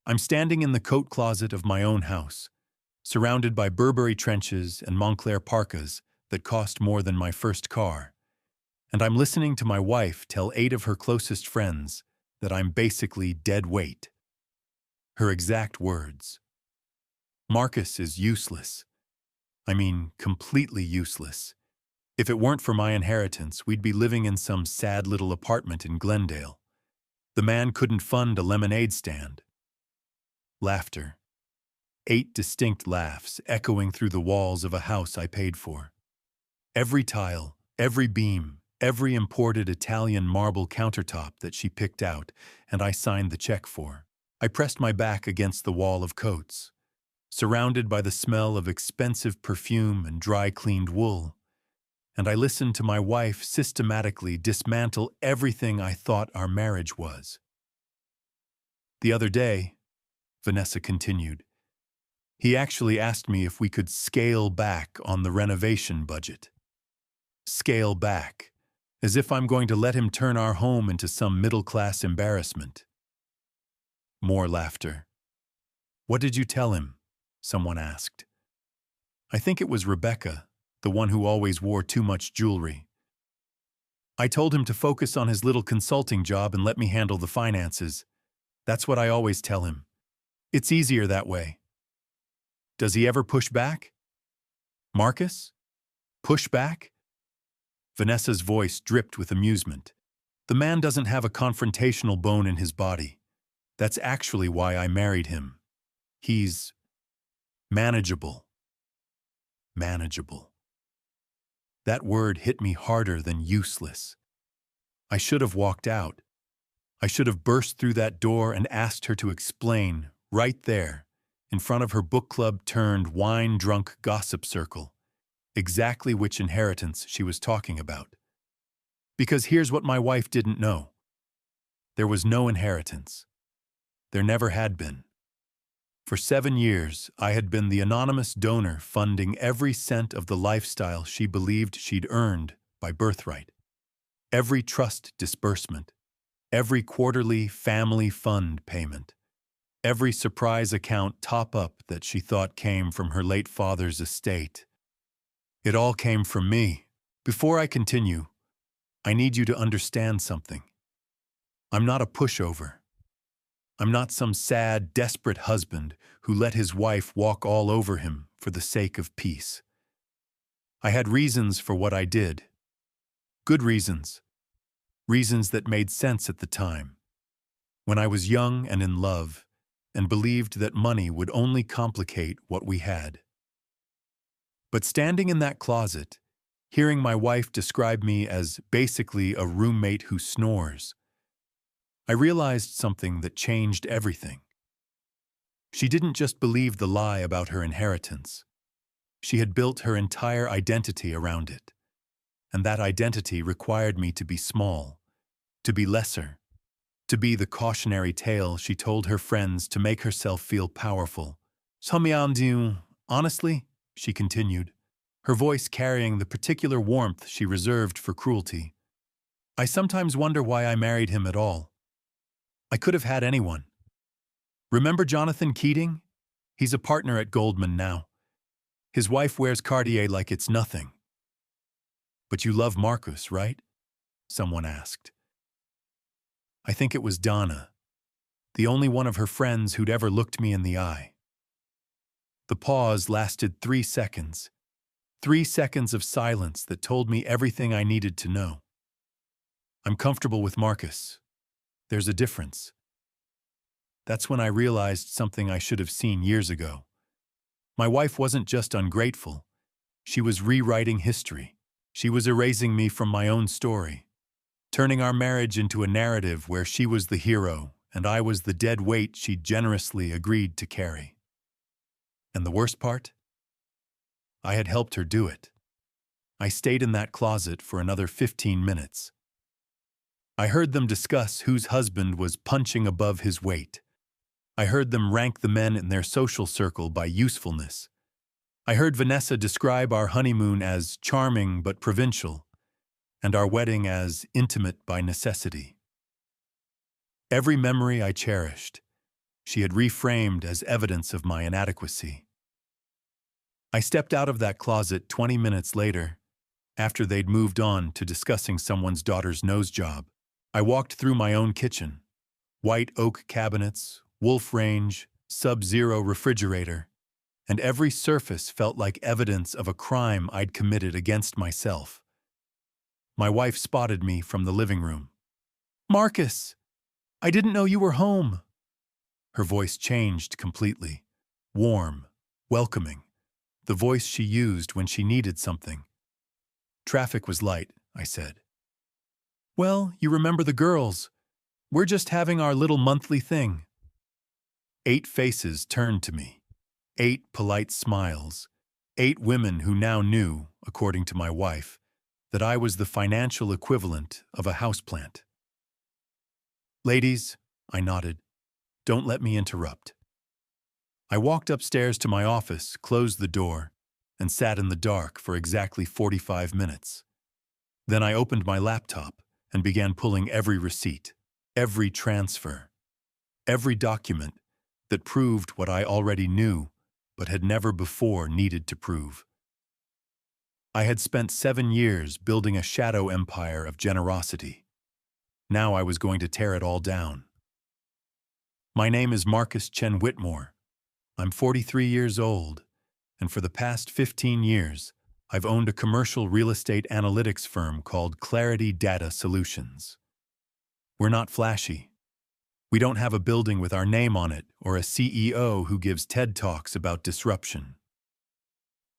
I'm standing in the coat closet of my own house, surrounded by Burberry trenches and Moncler parkas that cost more than my first car, and I'm listening to my wife tell 8 of her closest friends that I'm basically dead weight. Her exact words. Marcus is useless. I mean, completely useless. If it weren't for my inheritance, we'd be living in some sad little apartment in Glendale. The man couldn't fund a lemonade stand. Laughter. 8 distinct laughs echoing through the walls of a house I paid for. Every tile, every beam, every imported Italian marble countertop that she picked out and I signed the check for. I pressed my back against the wall of coats, surrounded by the smell of expensive perfume and dry-cleaned wool, and I listened to my wife systematically dismantle everything I thought our marriage was. The other day, Vanessa continued, he actually asked me if we could scale back on the renovation budget. Scale back, as if I'm going to let him turn our home into some middle-class embarrassment. More laughter. What did you tell him? Someone asked. I think it was Rebecca, the one who always wore too much jewelry. I told him to focus on his little consulting job and let me handle the finances. That's what I always tell him. It's easier that way. Does he ever push back? Marcus? Push back? Vanessa's voice dripped with amusement. The man doesn't have a confrontational bone in his body. That's actually why I married him. He's manageable. Manageable. That word hit me harder than useless. I should have walked out. I should have burst through that door and asked her to explain, right there, in front of her book club turned wine-drunk gossip circle, exactly which inheritance she was talking about. Because here's what my wife didn't know. There was no inheritance. There never had been. For 7 years, I had been the anonymous donor funding every cent of the lifestyle she believed she'd earned by birthright. Every trust disbursement, every quarterly family fund payment, every surprise account top-up that she thought came from her late father's estate. It all came from me. Before I continue, I need you to understand something. I'm not a pushover. I'm not some sad, desperate husband who let his wife walk all over him for the sake of peace. I had reasons for what I did. Good reasons. Reasons that made sense at the time. When I was young and in love, and believed that money would only complicate what we had. But standing in that closet, hearing my wife describe me as basically a roommate who snores, I realized something that changed everything. She didn't just believe the lie about her inheritance. She had built her entire identity around it. And that identity required me to be small, to be lesser, to be the cautionary tale she told her friends to make herself feel powerful. Honestly, she continued, her voice carrying the particular warmth she reserved for cruelty, I sometimes wonder why I married him at all. I could have had anyone. Remember Jonathan Keating? He's a partner at Goldman now. His wife wears Cartier like it's nothing. But you love Marcus, right? Someone asked. I think it was Donna, the only one of her friends who'd ever looked me in the eye. The pause lasted 3 seconds. 3 seconds of silence that told me everything I needed to know. I'm comfortable with Marcus. There's a difference. That's when I realized something I should have seen years ago. My wife wasn't just ungrateful. She was rewriting history. She was erasing me from my own story, turning our marriage into a narrative where she was the hero and I was the dead weight she generously agreed to carry. And the worst part? I had helped her do it. I stayed in that closet for another 15 minutes. I heard them discuss whose husband was punching above his weight. I heard them rank the men in their social circle by usefulness. I heard Vanessa describe our honeymoon as charming but provincial, and our wedding as intimate by necessity. Every memory I cherished, she had reframed as evidence of my inadequacy. I stepped out of that closet 20 minutes later, after they'd moved on to discussing someone's daughter's nose job. I walked through my own kitchen. White oak cabinets, wolf range, sub-zero refrigerator, and every surface felt like evidence of a crime I'd committed against myself. My wife spotted me from the living room. "Marcus, I didn't know you were home." Her voice changed completely. Warm, welcoming, the voice she used when she needed something. "Traffic was light," I said. "Well, you remember the girls. We're just having our little monthly thing." 8 faces turned to me. 8 polite smiles. 8 women who now knew, according to my wife, that I was the financial equivalent of a houseplant. "Ladies," I nodded, "don't let me interrupt." I walked upstairs to my office, closed the door, and sat in the dark for exactly 45 minutes. Then I opened my laptop and began pulling every receipt, every transfer, every document that proved what I already knew but had never before needed to prove. I had spent 7 years building a shadow empire of generosity. Now I was going to tear it all down. My name is Marcus Chen Whitmore. I'm 43 years old, and for the past 15 years, I've owned a commercial real estate analytics firm called Clarity Data Solutions. We're not flashy. We don't have a building with our name on it or a CEO who gives TED Talks about disruption.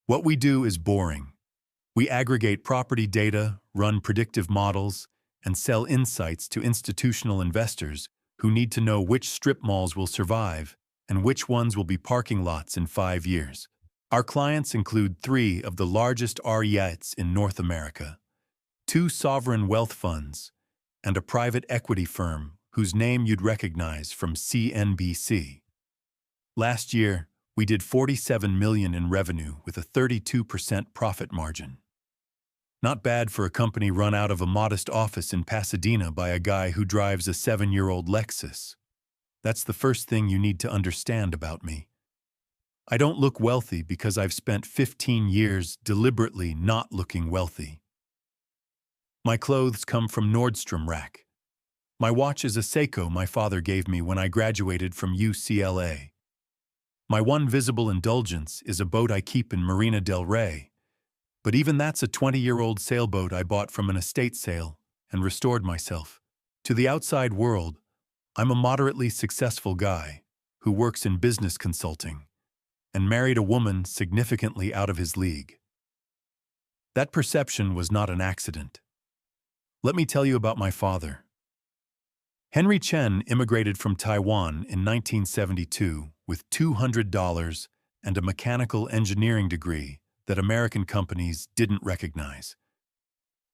What we do is boring. We aggregate property data, run predictive models, and sell insights to institutional investors who need to know which strip malls will survive and which ones will be parking lots in 5 years. Our clients include 3 of the largest REITs in North America, 2 sovereign wealth funds, and a private equity firm whose name you'd recognize from CNBC. Last year, we did $47 million in revenue with a 32% profit margin. Not bad for a company run out of a modest office in Pasadena by a guy who drives a 7-year-old Lexus. That's the first thing you need to understand about me. I don't look wealthy because I've spent 15 years deliberately not looking wealthy. My clothes come from Nordstrom Rack. My watch is a Seiko my father gave me when I graduated from UCLA. My one visible indulgence is a boat I keep in Marina del Rey, but even that's a 20-year-old sailboat I bought from an estate sale and restored myself. To the outside world, I'm a moderately successful guy who works in business consulting and married a woman significantly out of his league. That perception was not an accident. Let me tell you about my father. Henry Chen immigrated from Taiwan in 1972 with $200 and a mechanical engineering degree that American companies didn't recognize.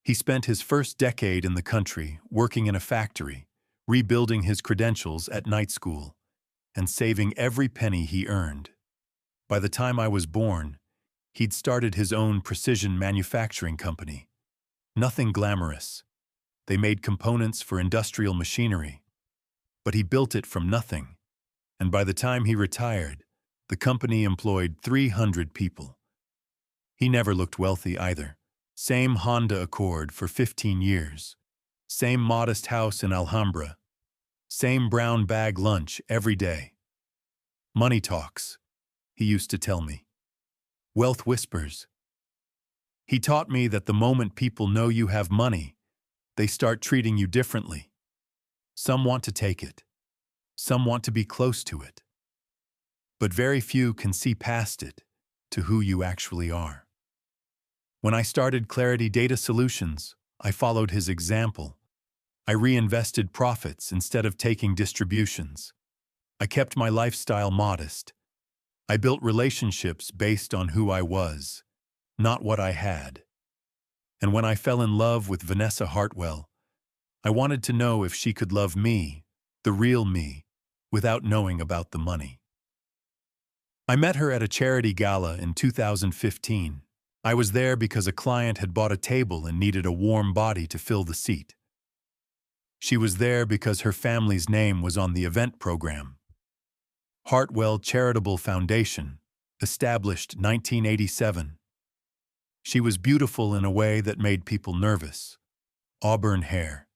He spent his first decade in the country working in a factory, rebuilding his credentials at night school, and saving every penny he earned. By the time I was born, he'd started his own precision manufacturing company. Nothing glamorous. They made components for industrial machinery. But he built it from nothing, and by the time he retired, the company employed 300 people. He never looked wealthy either. Same Honda Accord for 15 years. Same modest house in Alhambra. Same brown bag lunch every day. Money talks, he used to tell me. Wealth whispers. He taught me that the moment people know you have money, they start treating you differently. Some want to take it. Some want to be close to it. But very few can see past it to who you actually are. When I started Clarity Data Solutions, I followed his example. I reinvested profits instead of taking distributions. I kept my lifestyle modest. I built relationships based on who I was, not what I had. And when I fell in love with Vanessa Hartwell, I wanted to know if she could love me, the real me, without knowing about the money. I met her at a charity gala in 2015. I was there because a client had bought a table and needed a warm body to fill the seat. She was there because her family's name was on the event program. Hartwell Charitable Foundation, established 1987. She was beautiful in a way that made people nervous. Auburn hair,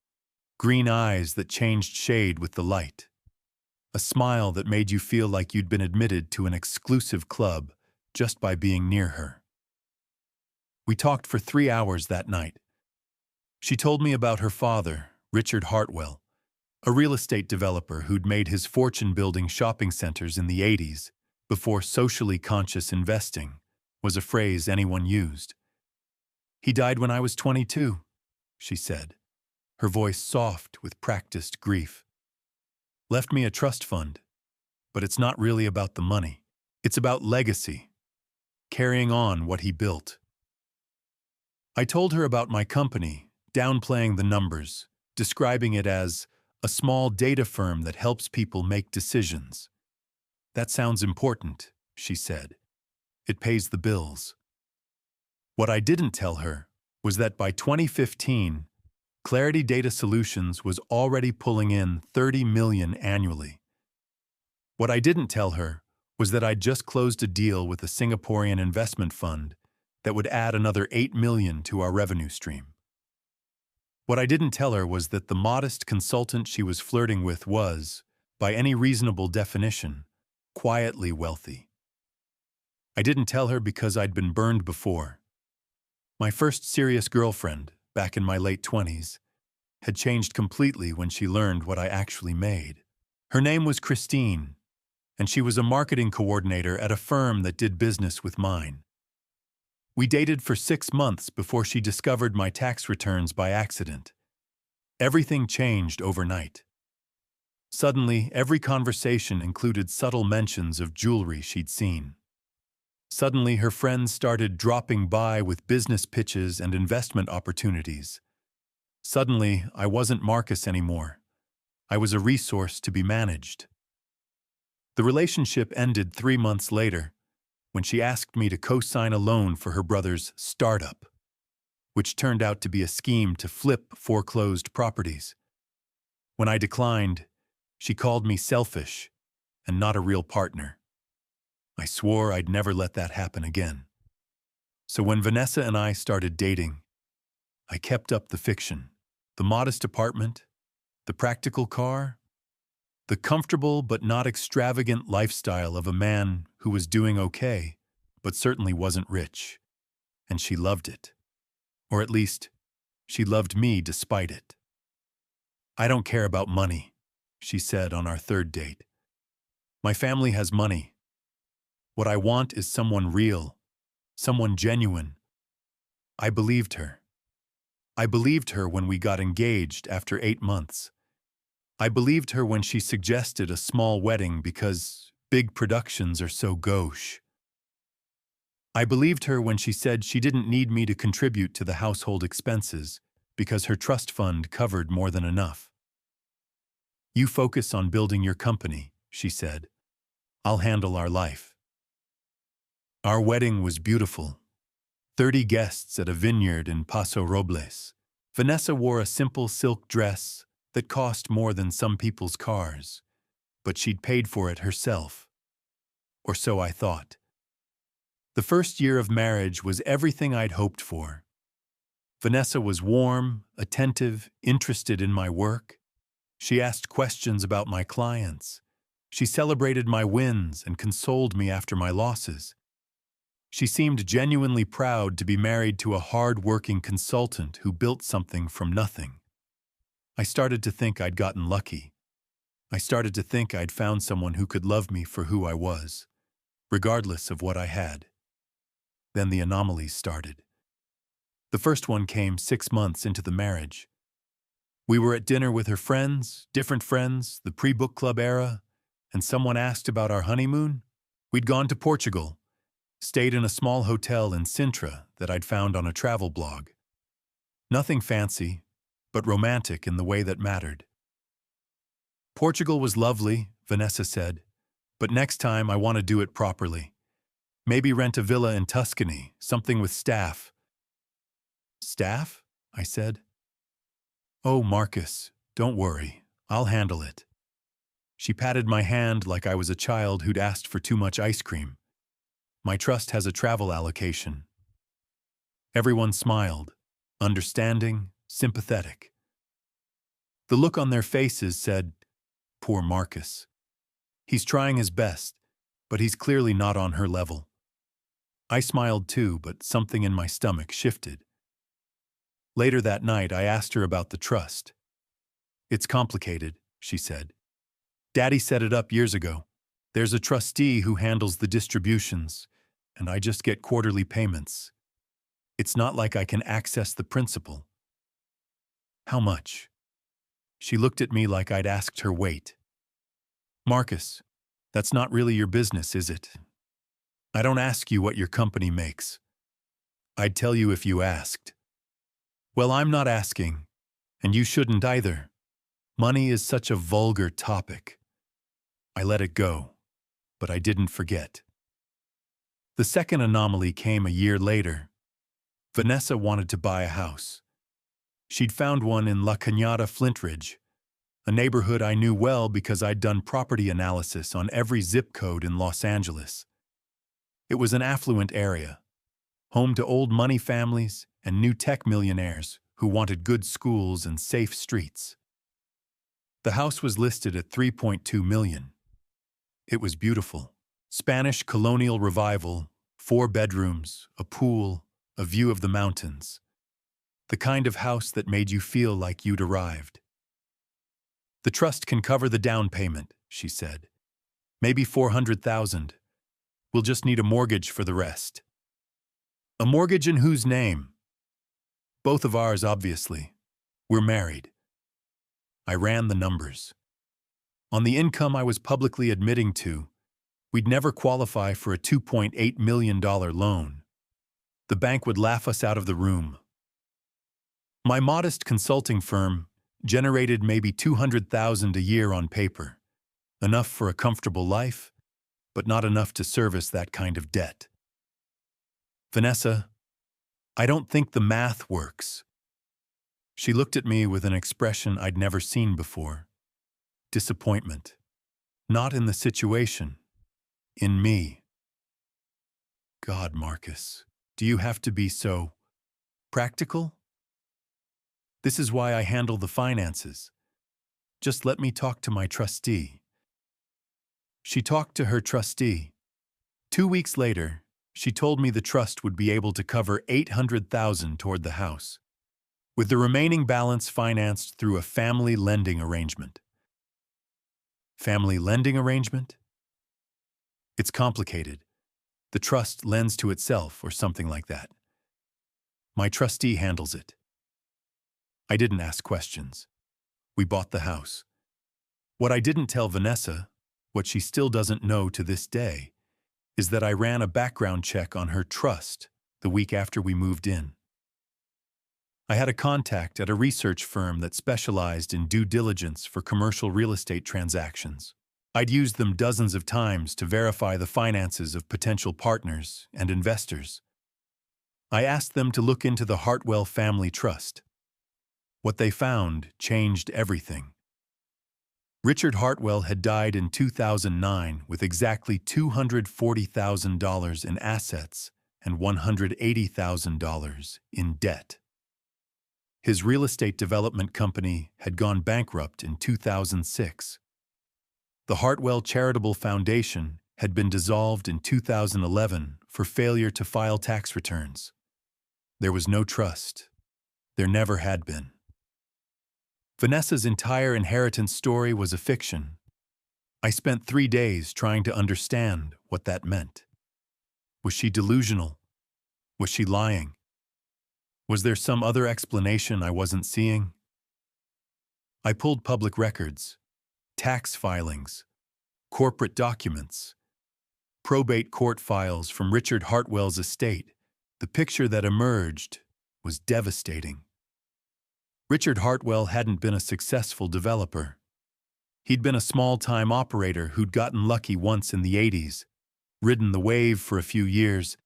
green eyes that changed shade with the light, a smile that made you feel like you'd been admitted to an exclusive club just by being near her. We talked for 3 hours that night. She told me about her father, Richard Hartwell, a real estate developer who'd made his fortune building shopping centers in the 80s before socially conscious investing was a phrase anyone used. He died when I was 22, she said, her voice soft with practiced grief. Left me a trust fund, but it's not really about the money. It's about legacy, carrying on what he built. I told her about my company, downplaying the numbers, describing it as a small data firm that helps people make decisions. That sounds important, she said. It pays the bills. What I didn't tell her was that by 2015, Clarity Data Solutions was already pulling in $30 million annually. What I didn't tell her was that I'd just closed a deal with a Singaporean investment fund that would add another $8 million to our revenue stream. What I didn't tell her was that the modest consultant she was flirting with was, by any reasonable definition, quietly wealthy. I didn't tell her because I'd been burned before. My first serious girlfriend, back in my late 20s, had changed completely when she learned what I actually made. Her name was Christine, and she was a marketing coordinator at a firm that did business with mine. We dated for 6 months before she discovered my tax returns by accident. Everything changed overnight. Suddenly, every conversation included subtle mentions of jewelry she'd seen. Suddenly, her friends started dropping by with business pitches and investment opportunities. Suddenly, I wasn't Marcus anymore. I was a resource to be managed. The relationship ended 3 months later, when she asked me to co-sign a loan for her brother's startup, which turned out to be a scheme to flip foreclosed properties. When I declined, she called me selfish and not a real partner. I swore I'd never let that happen again. So when Vanessa and I started dating, I kept up the fiction, the modest apartment, the practical car, the comfortable but not extravagant lifestyle of a man who was doing okay, but certainly wasn't rich. And she loved it. Or at least, she loved me despite it. I don't care about money, she said on our 3rd date. My family has money. What I want is someone real, someone genuine. I believed her. I believed her when we got engaged after 8 months. I believed her when she suggested a small wedding because big productions are so gauche. I believed her when she said she didn't need me to contribute to the household expenses because her trust fund covered more than enough. You focus on building your company, she said. I'll handle our life. Our wedding was beautiful. 30 guests at a vineyard in Paso Robles. Vanessa wore a simple silk dress that cost more than some people's cars, but she'd paid for it herself. Or so I thought. The first year of marriage was everything I'd hoped for. Vanessa was warm, attentive, interested in my work. She asked questions about my clients. She celebrated my wins and consoled me after my losses. She seemed genuinely proud to be married to a hard-working consultant who built something from nothing. I started to think I'd gotten lucky. I started to think I'd found someone who could love me for who I was, regardless of what I had. Then the anomalies started. The first one came 6 months into the marriage. We were at dinner with her friends, different friends, the pre-book club era, and someone asked about our honeymoon. We'd gone to Portugal, stayed in a small hotel in Sintra that I'd found on a travel blog. Nothing fancy, but romantic in the way that mattered. Portugal was lovely, Vanessa said, but next time I want to do it properly. Maybe rent a villa in Tuscany, something with staff. Staff? I said. Oh, Marcus, don't worry. I'll handle it. She patted my hand like I was a child who'd asked for too much ice cream. My trust has a travel allocation. Everyone smiled, understanding, sympathetic. The look on their faces said, "Poor Marcus. He's trying his best, but he's clearly not on her level." I smiled too, but something in my stomach shifted. Later that night, I asked her about the trust. "It's complicated," she said. "Daddy set it up years ago. There's a trustee who handles the distributions, and I just get quarterly payments. It's not like I can access the principal." "How much?" She looked at me like I'd asked her weight. "Marcus, that's not really your business, is it? I don't ask you what your company makes. I'd tell you if you asked." "Well, I'm not asking, and you shouldn't either. Money is such a vulgar topic." I let it go, but I didn't forget. The second anomaly came a year later. Vanessa wanted to buy a house. She'd found one in La Cañada, Flintridge, a neighborhood I knew well because I'd done property analysis on every zip code in Los Angeles. It was an affluent area, home to old money families and new tech millionaires who wanted good schools and safe streets. The house was listed at $3.2 million. It was beautiful. Spanish colonial revival, 4 bedrooms, a pool, a view of the mountains. The kind of house that made you feel like you'd arrived. "The trust can cover the down payment," she said. "Maybe $400,000. We'll just need a mortgage for the rest." "A mortgage in whose name?" "Both of ours, obviously. We're married." I ran the numbers. On the income I was publicly admitting to, we'd never qualify for a $2.8 million loan. The bank would laugh us out of the room. My modest consulting firm generated maybe $200,000 a year on paper, enough for a comfortable life, but not enough to service that kind of debt. "Vanessa, I don't think the math works." She looked at me with an expression I'd never seen before. Disappointment. Not in the situation. In me. "God, Marcus, do you have to be so practical?" "This is why I handle the finances. Just let me talk to my trustee." She talked to her trustee. 2 weeks later, she told me the trust would be able to cover $800,000 toward the house, with the remaining balance financed through a family lending arrangement. Family lending arrangement? It's complicated. The trust lends to itself or something like that. My trustee handles it. I didn't ask questions. We bought the house. What I didn't tell Vanessa, what she still doesn't know to this day, is that I ran a background check on her trust the week after we moved in. I had a contact at a research firm that specialized in due diligence for commercial real estate transactions. I'd used them dozens of times to verify the finances of potential partners and investors. I asked them to look into the Hartwell Family Trust. What they found changed everything. Richard Hartwell had died in 2009 with exactly $240,000 in assets and $180,000 in debt. His real estate development company had gone bankrupt in 2006. The Hartwell Charitable Foundation had been dissolved in 2011 for failure to file tax returns. There was no trust. There never had been. Vanessa's entire inheritance story was a fiction. I spent 3 days trying to understand what that meant. Was she delusional? Was she lying? Was there some other explanation I wasn't seeing? I pulled public records, tax filings, corporate documents, probate court files from Richard Hartwell's estate. The picture that emerged was devastating. Richard Hartwell hadn't been a successful developer. He'd been a small-time operator who'd gotten lucky once in the 80s, ridden the wave for a few years,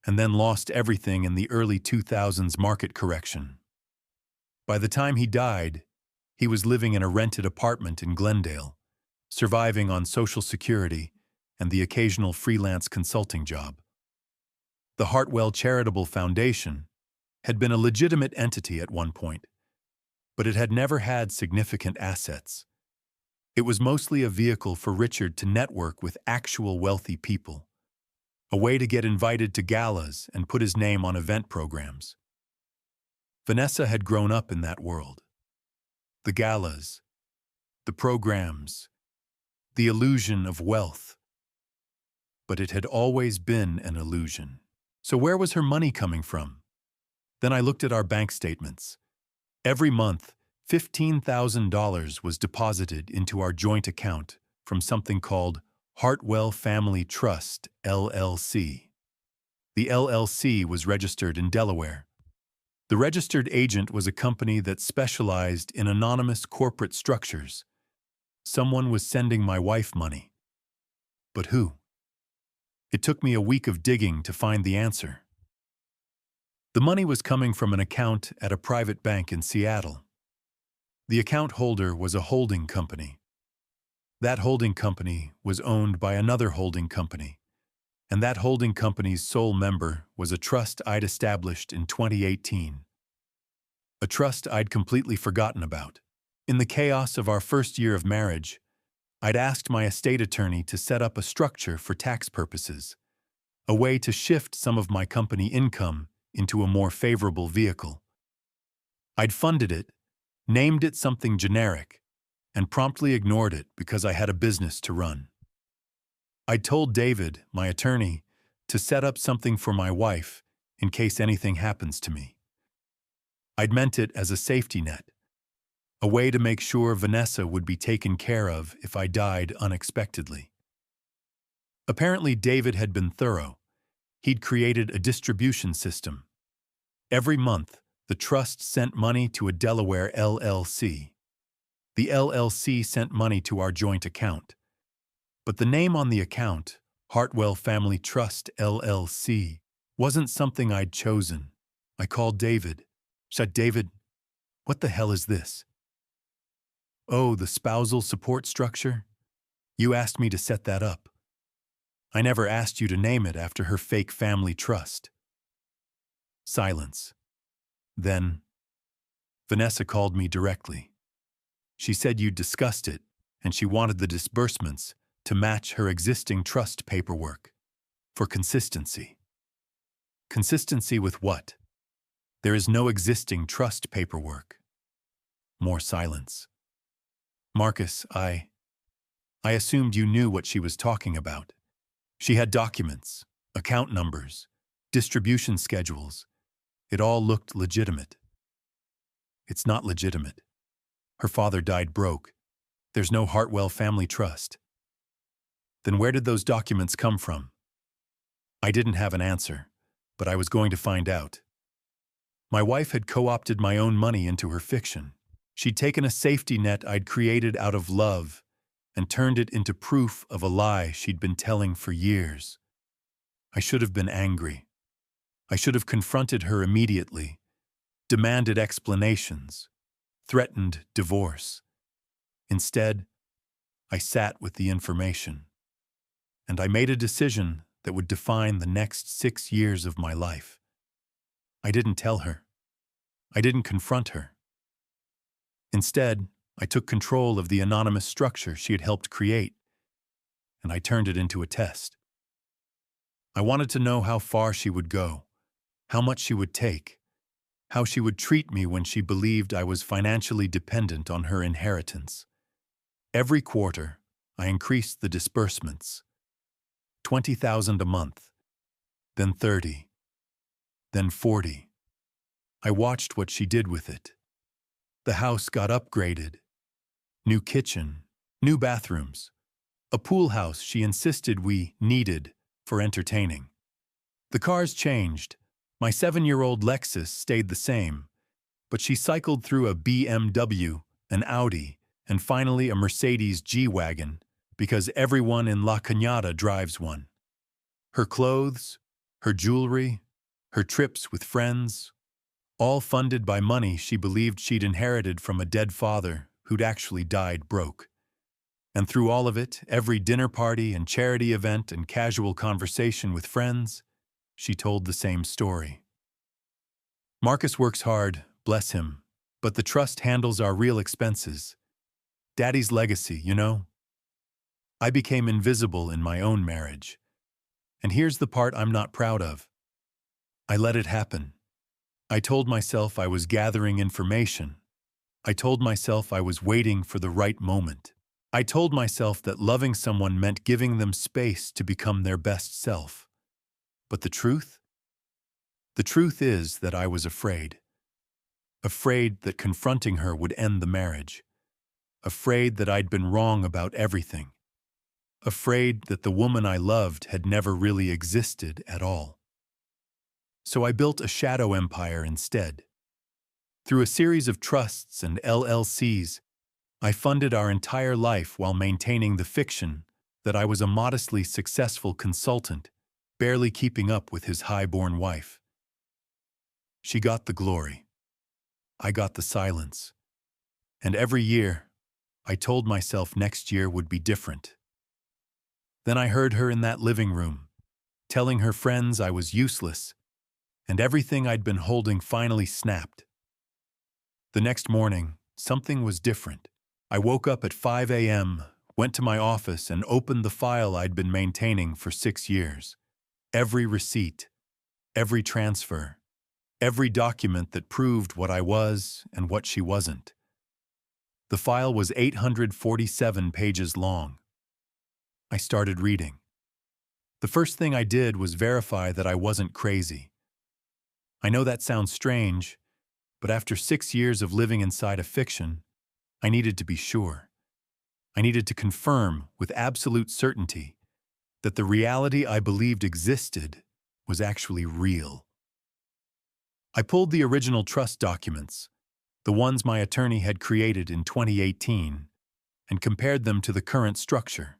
and then lost everything in the early 2000s market correction. By the time he died, he was living in a rented apartment in Glendale, surviving on Social Security and the occasional freelance consulting job. The Hartwell Charitable Foundation had been a legitimate entity at one point, but it had never had significant assets. It was mostly a vehicle for Richard to network with actual wealthy people, a way to get invited to galas and put his name on event programs. Vanessa had grown up in that world. The galas, the programs, the illusion of wealth. But it had always been an illusion. So where was her money coming from? Then I looked at our bank statements. Every month, $15,000 was deposited into our joint account from something called Hartwell Family Trust, LLC. The LLC was registered in Delaware. The registered agent was a company that specialized in anonymous corporate structures. Someone was sending my wife money. But who? It took me a week of digging to find the answer. The money was coming from an account at a private bank in Seattle. The account holder was a holding company. That holding company was owned by another holding company, and that holding company's sole member was a trust I'd established in 2018. A trust I'd completely forgotten about. In the chaos of our first year of marriage, I'd asked my estate attorney to set up a structure for tax purposes, a way to shift some of my company income into a more favorable vehicle. I'd funded it, named it something generic, and promptly ignored it because I had a business to run. I'd told David, my attorney, to set up something for my wife in case anything happens to me. I'd meant it as a safety net, a way to make sure Vanessa would be taken care of if I died unexpectedly. Apparently, David had been thorough. He'd created a distribution system. Every month, the trust sent money to a Delaware LLC. The LLC sent money to our joint account. But the name on the account, Hartwell Family Trust LLC, wasn't something I'd chosen. I called David. Said, "David, what the hell is this?" "Oh, the spousal support structure? You asked me to set that up. I never asked you to name it after her fake family trust." Silence. Then, Vanessa called me directly. She said you'd discussed it, and she wanted the disbursements to match her existing trust paperwork. For consistency. Consistency with what? There is no existing trust paperwork. More silence. "Marcus, I assumed you knew what she was talking about. She had documents, account numbers, distribution schedules. It all looked legitimate." "It's not legitimate. Her father died broke. There's no Hartwell Family Trust." "Then where did those documents come from?" I didn't have an answer, but I was going to find out. My wife had co-opted my own money into her fiction. She'd taken a safety net I'd created out of love and turned it into proof of a lie she'd been telling for years. I should have been angry. I should have confronted her immediately, demanded explanations, threatened divorce. Instead, I sat with the information, and I made a decision that would define the next 6 years of my life. I didn't tell her. I didn't confront her. Instead, I took control of the anonymous structure she had helped create, and I turned it into a test. I wanted to know how far she would go, how much she would take, how she would treat me when she believed I was financially dependent on her inheritance. Every quarter, I increased the disbursements. $20,000 a month, then 30, then 40. I watched what she did with it. The house got upgraded. New kitchen, new bathrooms, a pool house she insisted we needed for entertaining. The cars changed. My 7-year-old Lexus stayed the same, but she cycled through a BMW, an Audi, and finally a Mercedes G-Wagon because everyone in La Cañada drives one. Her clothes, her jewelry, her trips with friends, all funded by money she believed she'd inherited from a dead father who'd actually died broke. And through all of it, every dinner party and charity event and casual conversation with friends, she told the same story. Marcus works hard, bless him, but the trust handles our real expenses. Daddy's legacy, you know? I became invisible in my own marriage. And here's the part I'm not proud of. I let it happen. I told myself I was gathering information. I told myself I was waiting for the right moment. I told myself that loving someone meant giving them space to become their best self. But the truth? The truth is that I was afraid. Afraid that confronting her would end the marriage. Afraid that I'd been wrong about everything. Afraid that the woman I loved had never really existed at all. So I built a shadow empire instead. Through a series of trusts and LLCs, I funded our entire life while maintaining the fiction that I was a modestly successful consultant, barely keeping up with his high-born wife. She got the glory. I got the silence. And every year, I told myself next year would be different. Then I heard her in that living room, telling her friends I was useless, and everything I'd been holding finally snapped. The next morning, something was different. I woke up at 5 a.m., went to my office, and opened the file I'd been maintaining for 6 years. Every receipt, every transfer, every document that proved what I was and what she wasn't. The file was 847 pages long. I started reading. The first thing I did was verify that I wasn't crazy. I know that sounds strange, but after 6 years of living inside a fiction, I needed to be sure. I needed to confirm with absolute certainty that the reality I believed existed was actually real. I pulled the original trust documents, the ones my attorney had created in 2018, and compared them to the current structure.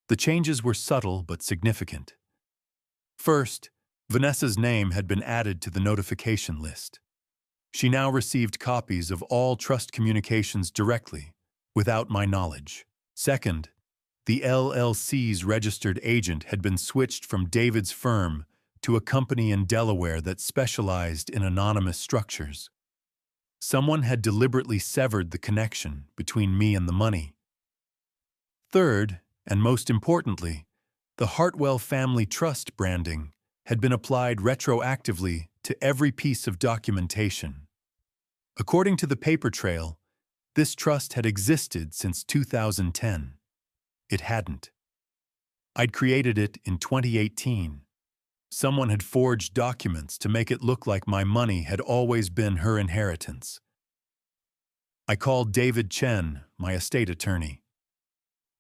The changes were subtle but significant. First, Vanessa's name had been added to the notification list. She now received copies of all trust communications directly, without my knowledge. Second, the LLC's registered agent had been switched from David's firm to a company in Delaware that specialized in anonymous structures. Someone had deliberately severed the connection between me and the money. Third, and most importantly, the Hartwell Family Trust branding had been applied retroactively to every piece of documentation. According to the paper trail, this trust had existed since 2010. It hadn't. I'd created it in 2018. Someone had forged documents to make it look like my money had always been her inheritance. I called David Chen, my estate attorney.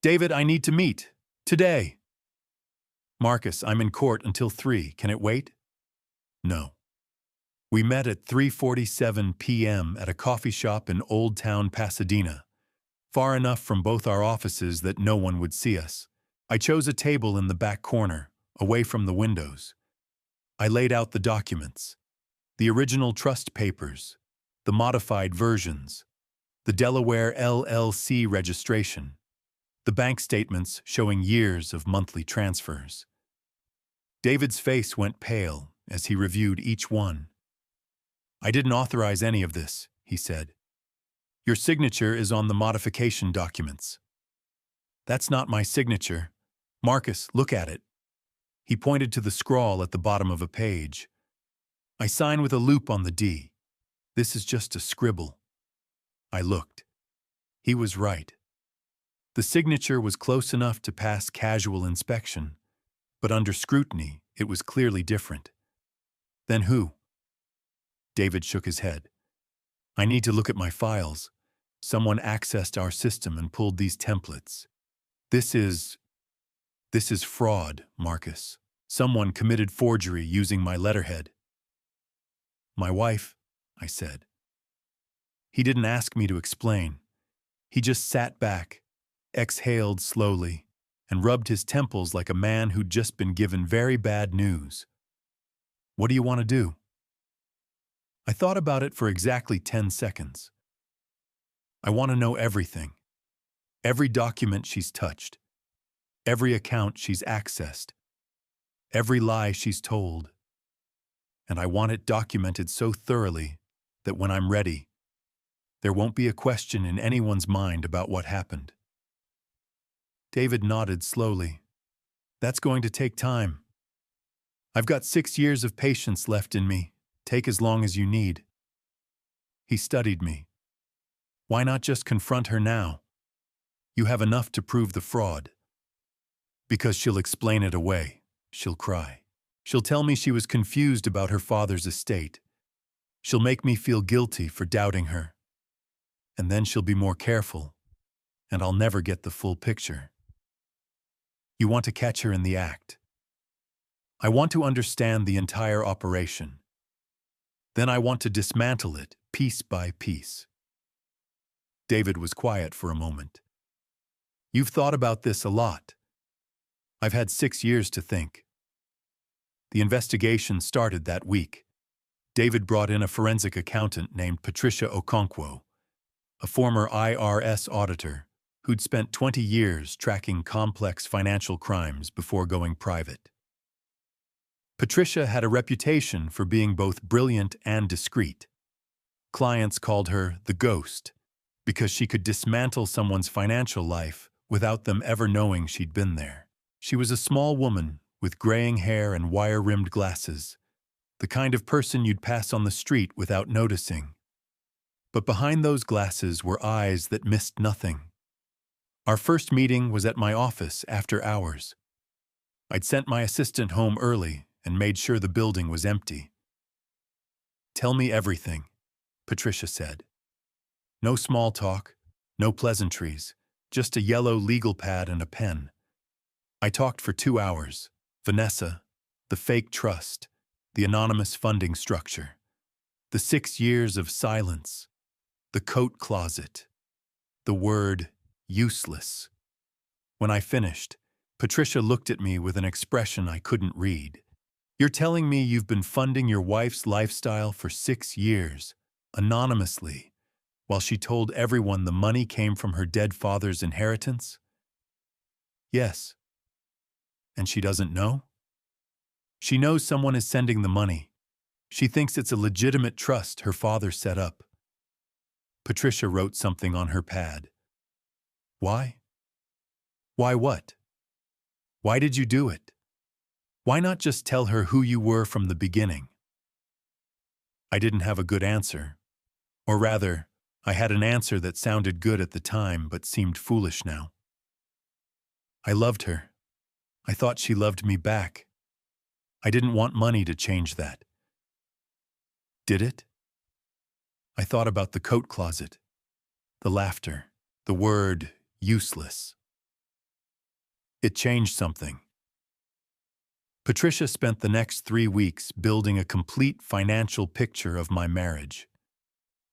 "David, I need to meet. Today." "Marcus, I'm in court until 3. Can it wait?" "No." We met at 3:47 p.m. at a coffee shop in Old Town, Pasadena, far enough from both our offices that no one would see us. I chose a table in the back corner, away from the windows. I laid out the documents, the original trust papers, the modified versions, the Delaware LLC registration, the bank statements showing years of monthly transfers. David's face went pale as he reviewed each one. "I didn't authorize any of this," he said. "Your signature is on the modification documents." "That's not my signature. Marcus, look at it." He pointed to the scrawl at the bottom of a page. "I sign with a loop on the D. This is just a scribble." I looked. He was right. The signature was close enough to pass casual inspection, but under scrutiny, it was clearly different. "Then who?" David shook his head. "I need to look at my files. Someone accessed our system and pulled these templates. This is fraud, Marcus. Someone committed forgery using my letterhead." "My wife," I said. He didn't ask me to explain. He just sat back, exhaled slowly, and rubbed his temples like a man who'd just been given very bad news. "What do you want to do?" I thought about it for exactly 10 seconds. "I want to know everything. Every document she's touched, every account she's accessed, every lie she's told. And I want it documented so thoroughly that when I'm ready, there won't be a question in anyone's mind about what happened. David nodded slowly. That's going to take time. I've got 6 years of patience left in me. Take as long as you need. He studied me. Why not just confront her now? You have enough to prove the fraud. Because she'll explain it away. She'll cry. She'll tell me she was confused about her father's estate. She'll make me feel guilty for doubting her. And then she'll be more careful, and I'll never get the full picture. You want to catch her in the act. I want to understand the entire operation. Then I want to dismantle it piece by piece. David was quiet for a moment. You've thought about this a lot. I've had 6 years to think. The investigation started that week. David brought in a forensic accountant named Patricia Okonkwo, a former IRS auditor who'd spent 20 years tracking complex financial crimes before going private. Patricia had a reputation for being both brilliant and discreet. Clients called her the ghost because she could dismantle someone's financial life without them ever knowing she'd been there. She was a small woman with graying hair and wire-rimmed glasses, the kind of person you'd pass on the street without noticing. But behind those glasses were eyes that missed nothing. Our first meeting was at my office after hours. I'd sent my assistant home early and made sure the building was empty. Tell me everything, Patricia said. No small talk, no pleasantries, just a yellow legal pad and a pen. I talked for 2 hours. Vanessa, the fake trust, the anonymous funding structure, the 6 years of silence, the coat closet, the word useless. When I finished, Patricia looked at me with an expression I couldn't read. You're telling me you've been funding your wife's lifestyle for 6 years, anonymously, while she told everyone the money came from her dead father's inheritance? Yes. And she doesn't know? She knows someone is sending the money. She thinks it's a legitimate trust her father set up. Patricia wrote something on her pad. Why? Why what? Why did you do it? Why not just tell her who you were from the beginning? I didn't have a good answer. Or rather, I had an answer that sounded good at the time but seemed foolish now. I loved her. I thought she loved me back. I didn't want money to change that. Did it? I thought about the coat closet, the laughter, the word useless. It changed something. Patricia spent the next 3 weeks building a complete financial picture of my marriage.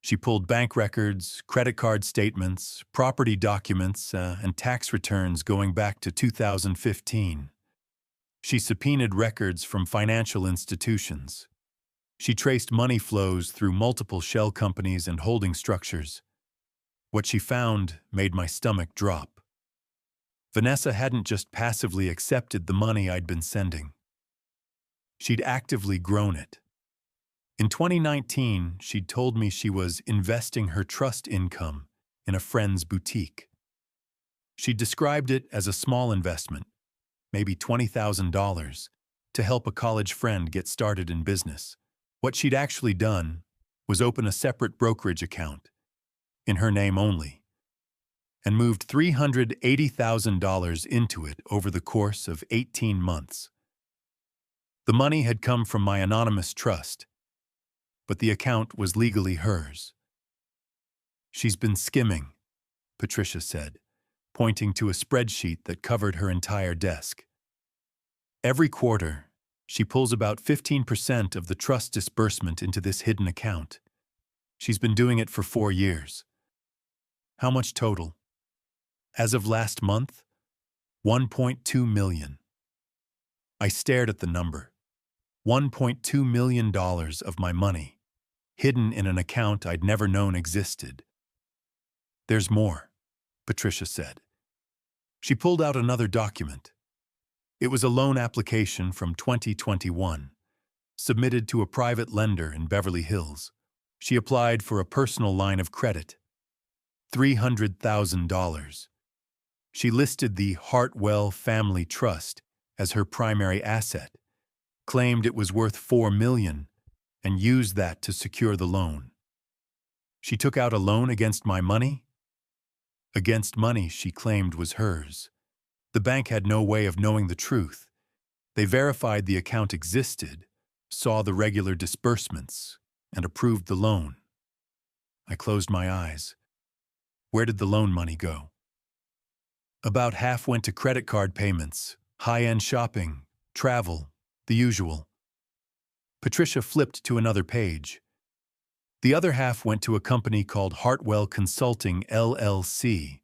She pulled bank records, credit card statements, property documents, and tax returns going back to 2015. She subpoenaed records from financial institutions. She traced money flows through multiple shell companies and holding structures. What she found made my stomach drop. Vanessa hadn't just passively accepted the money I'd been sending. She'd actively grown it. In 2019, she'd told me she was investing her trust income in a friend's boutique. She described it as a small investment, maybe $20,000, to help a college friend get started in business. What she'd actually done was open a separate brokerage account, in her name only, and moved $380,000 into it over the course of 18 months. The money had come from my anonymous trust, but the account was legally hers. She's been skimming, Patricia said, pointing to a spreadsheet that covered her entire desk. Every quarter, she pulls about 15% of the trust disbursement into this hidden account. She's been doing it for 4 years. How much total? As of last month, $1.2 million. I stared at the number. $1.2 million of my money, hidden in an account I'd never known existed. There's more. Patricia said. She pulled out another document. It was a loan application from 2021, submitted to a private lender in Beverly Hills. She applied for a personal line of credit, $300,000. She listed the Hartwell Family Trust as her primary asset, claimed it was worth $4 million, and used that to secure the loan. She took out a loan against my money? Against money she claimed was hers. The bank had no way of knowing the truth. They verified the account existed, saw the regular disbursements, and approved the loan. I closed my eyes. Where did the loan money go? About half went to credit card payments, high-end shopping, travel, the usual. Patricia flipped to another page. The other half went to a company called Hartwell Consulting, LLC.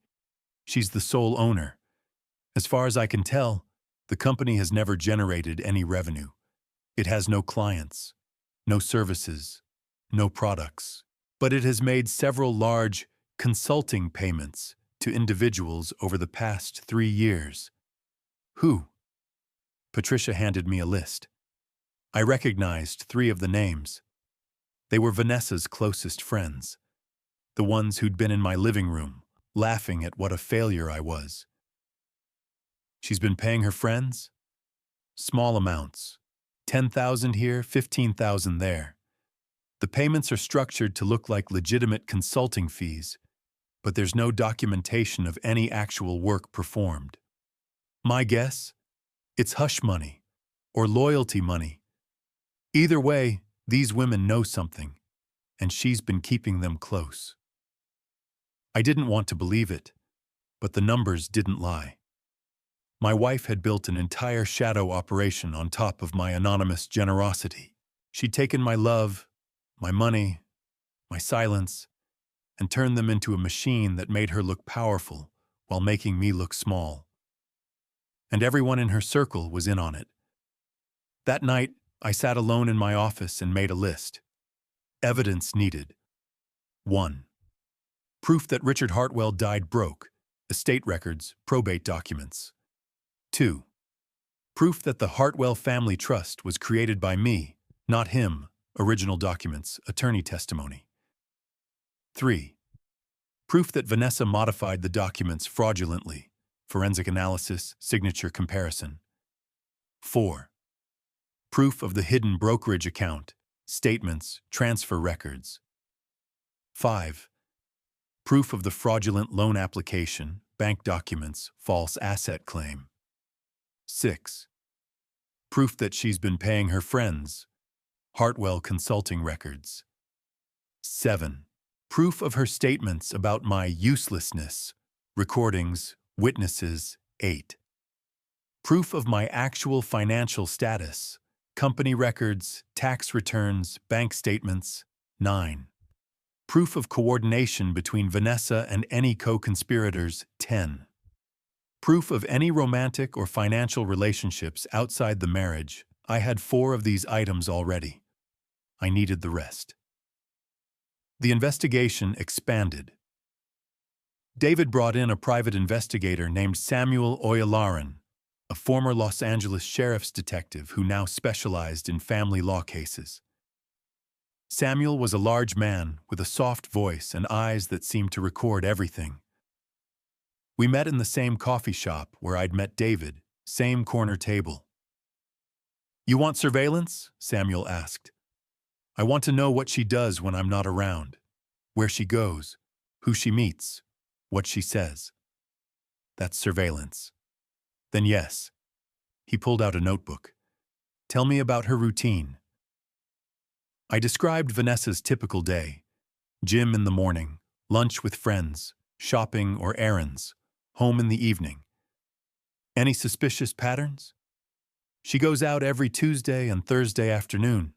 She's the sole owner. As far as I can tell, the company has never generated any revenue. It has no clients, no services, no products. But it has made several large consulting payments to individuals over the past 3 years. Who? Patricia handed me a list. I recognized 3 of the names. They were Vanessa's closest friends, the ones who'd been in my living room, laughing at what a failure I was. She's been paying her friends? Small amounts. 10,000 here, 15,000 there. The payments are structured to look like legitimate consulting fees, but there's no documentation of any actual work performed. My guess? It's hush money or loyalty money. Either way, these women know something, and she's been keeping them close. I didn't want to believe it, but the numbers didn't lie. My wife had built an entire shadow operation on top of my anonymous generosity. She'd taken my love, my money, my silence, and turned them into a machine that made her look powerful while making me look small. And everyone in her circle was in on it. That night, I sat alone in my office and made a list. Evidence needed. 1. Proof that Richard Hartwell died broke, estate records, probate documents. 2. Proof that the Hartwell Family Trust was created by me, not him, original documents, attorney testimony. 3. Proof that Vanessa modified the documents fraudulently, forensic analysis, signature comparison. 4. Proof of the hidden brokerage account, statements, transfer records. 5. Proof of the fraudulent loan application, bank documents, false asset claim. 6. Proof that she's been paying her friends, Hartwell Consulting records. 7. Proof of her statements about my uselessness, recordings, witnesses. 8. Proof of my actual financial status, company records, tax returns, bank statements. 9. Proof of coordination between Vanessa and any co-conspirators. 10. Proof of any romantic or financial relationships outside the marriage. I had 4 of these items already. I needed the rest. The investigation expanded. David brought in a private investigator named Samuel Oyalaran, a former Los Angeles sheriff's detective who now specialized in family law cases. Samuel was a large man with a soft voice and eyes that seemed to record everything. We met in the same coffee shop where I'd met David, same corner table. "You want surveillance?" Samuel asked. "I want to know what she does when I'm not around, where she goes, who she meets, what she says." "That's surveillance." "Then yes." He pulled out a notebook. "Tell me about her routine." I described Vanessa's typical day: gym in the morning, lunch with friends, shopping or errands, home in the evening. "Any suspicious patterns?" "She goes out every Tuesday and Thursday afternoon.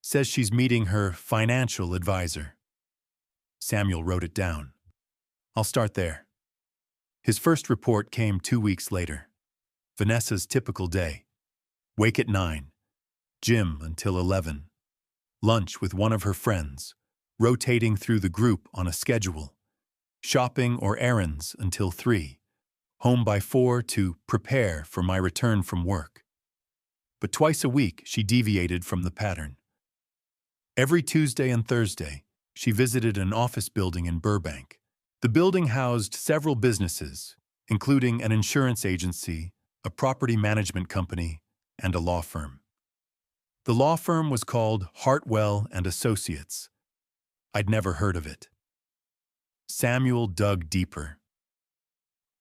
Says she's meeting her financial advisor." Samuel wrote it down. "I'll start there." His first report came 2 weeks later. Vanessa's typical day: wake at 9, gym until 11, lunch with one of her friends, rotating through the group on a schedule. shopping or errands until 3, home by 4 to prepare for my return from work. But twice a week, she deviated from the pattern. Every Tuesday and Thursday, she visited an office building in Burbank. The building housed several businesses, including an insurance agency, a property management company, and a law firm. The law firm was called Hartwell and Associates. I'd never heard of it. Samuel dug deeper.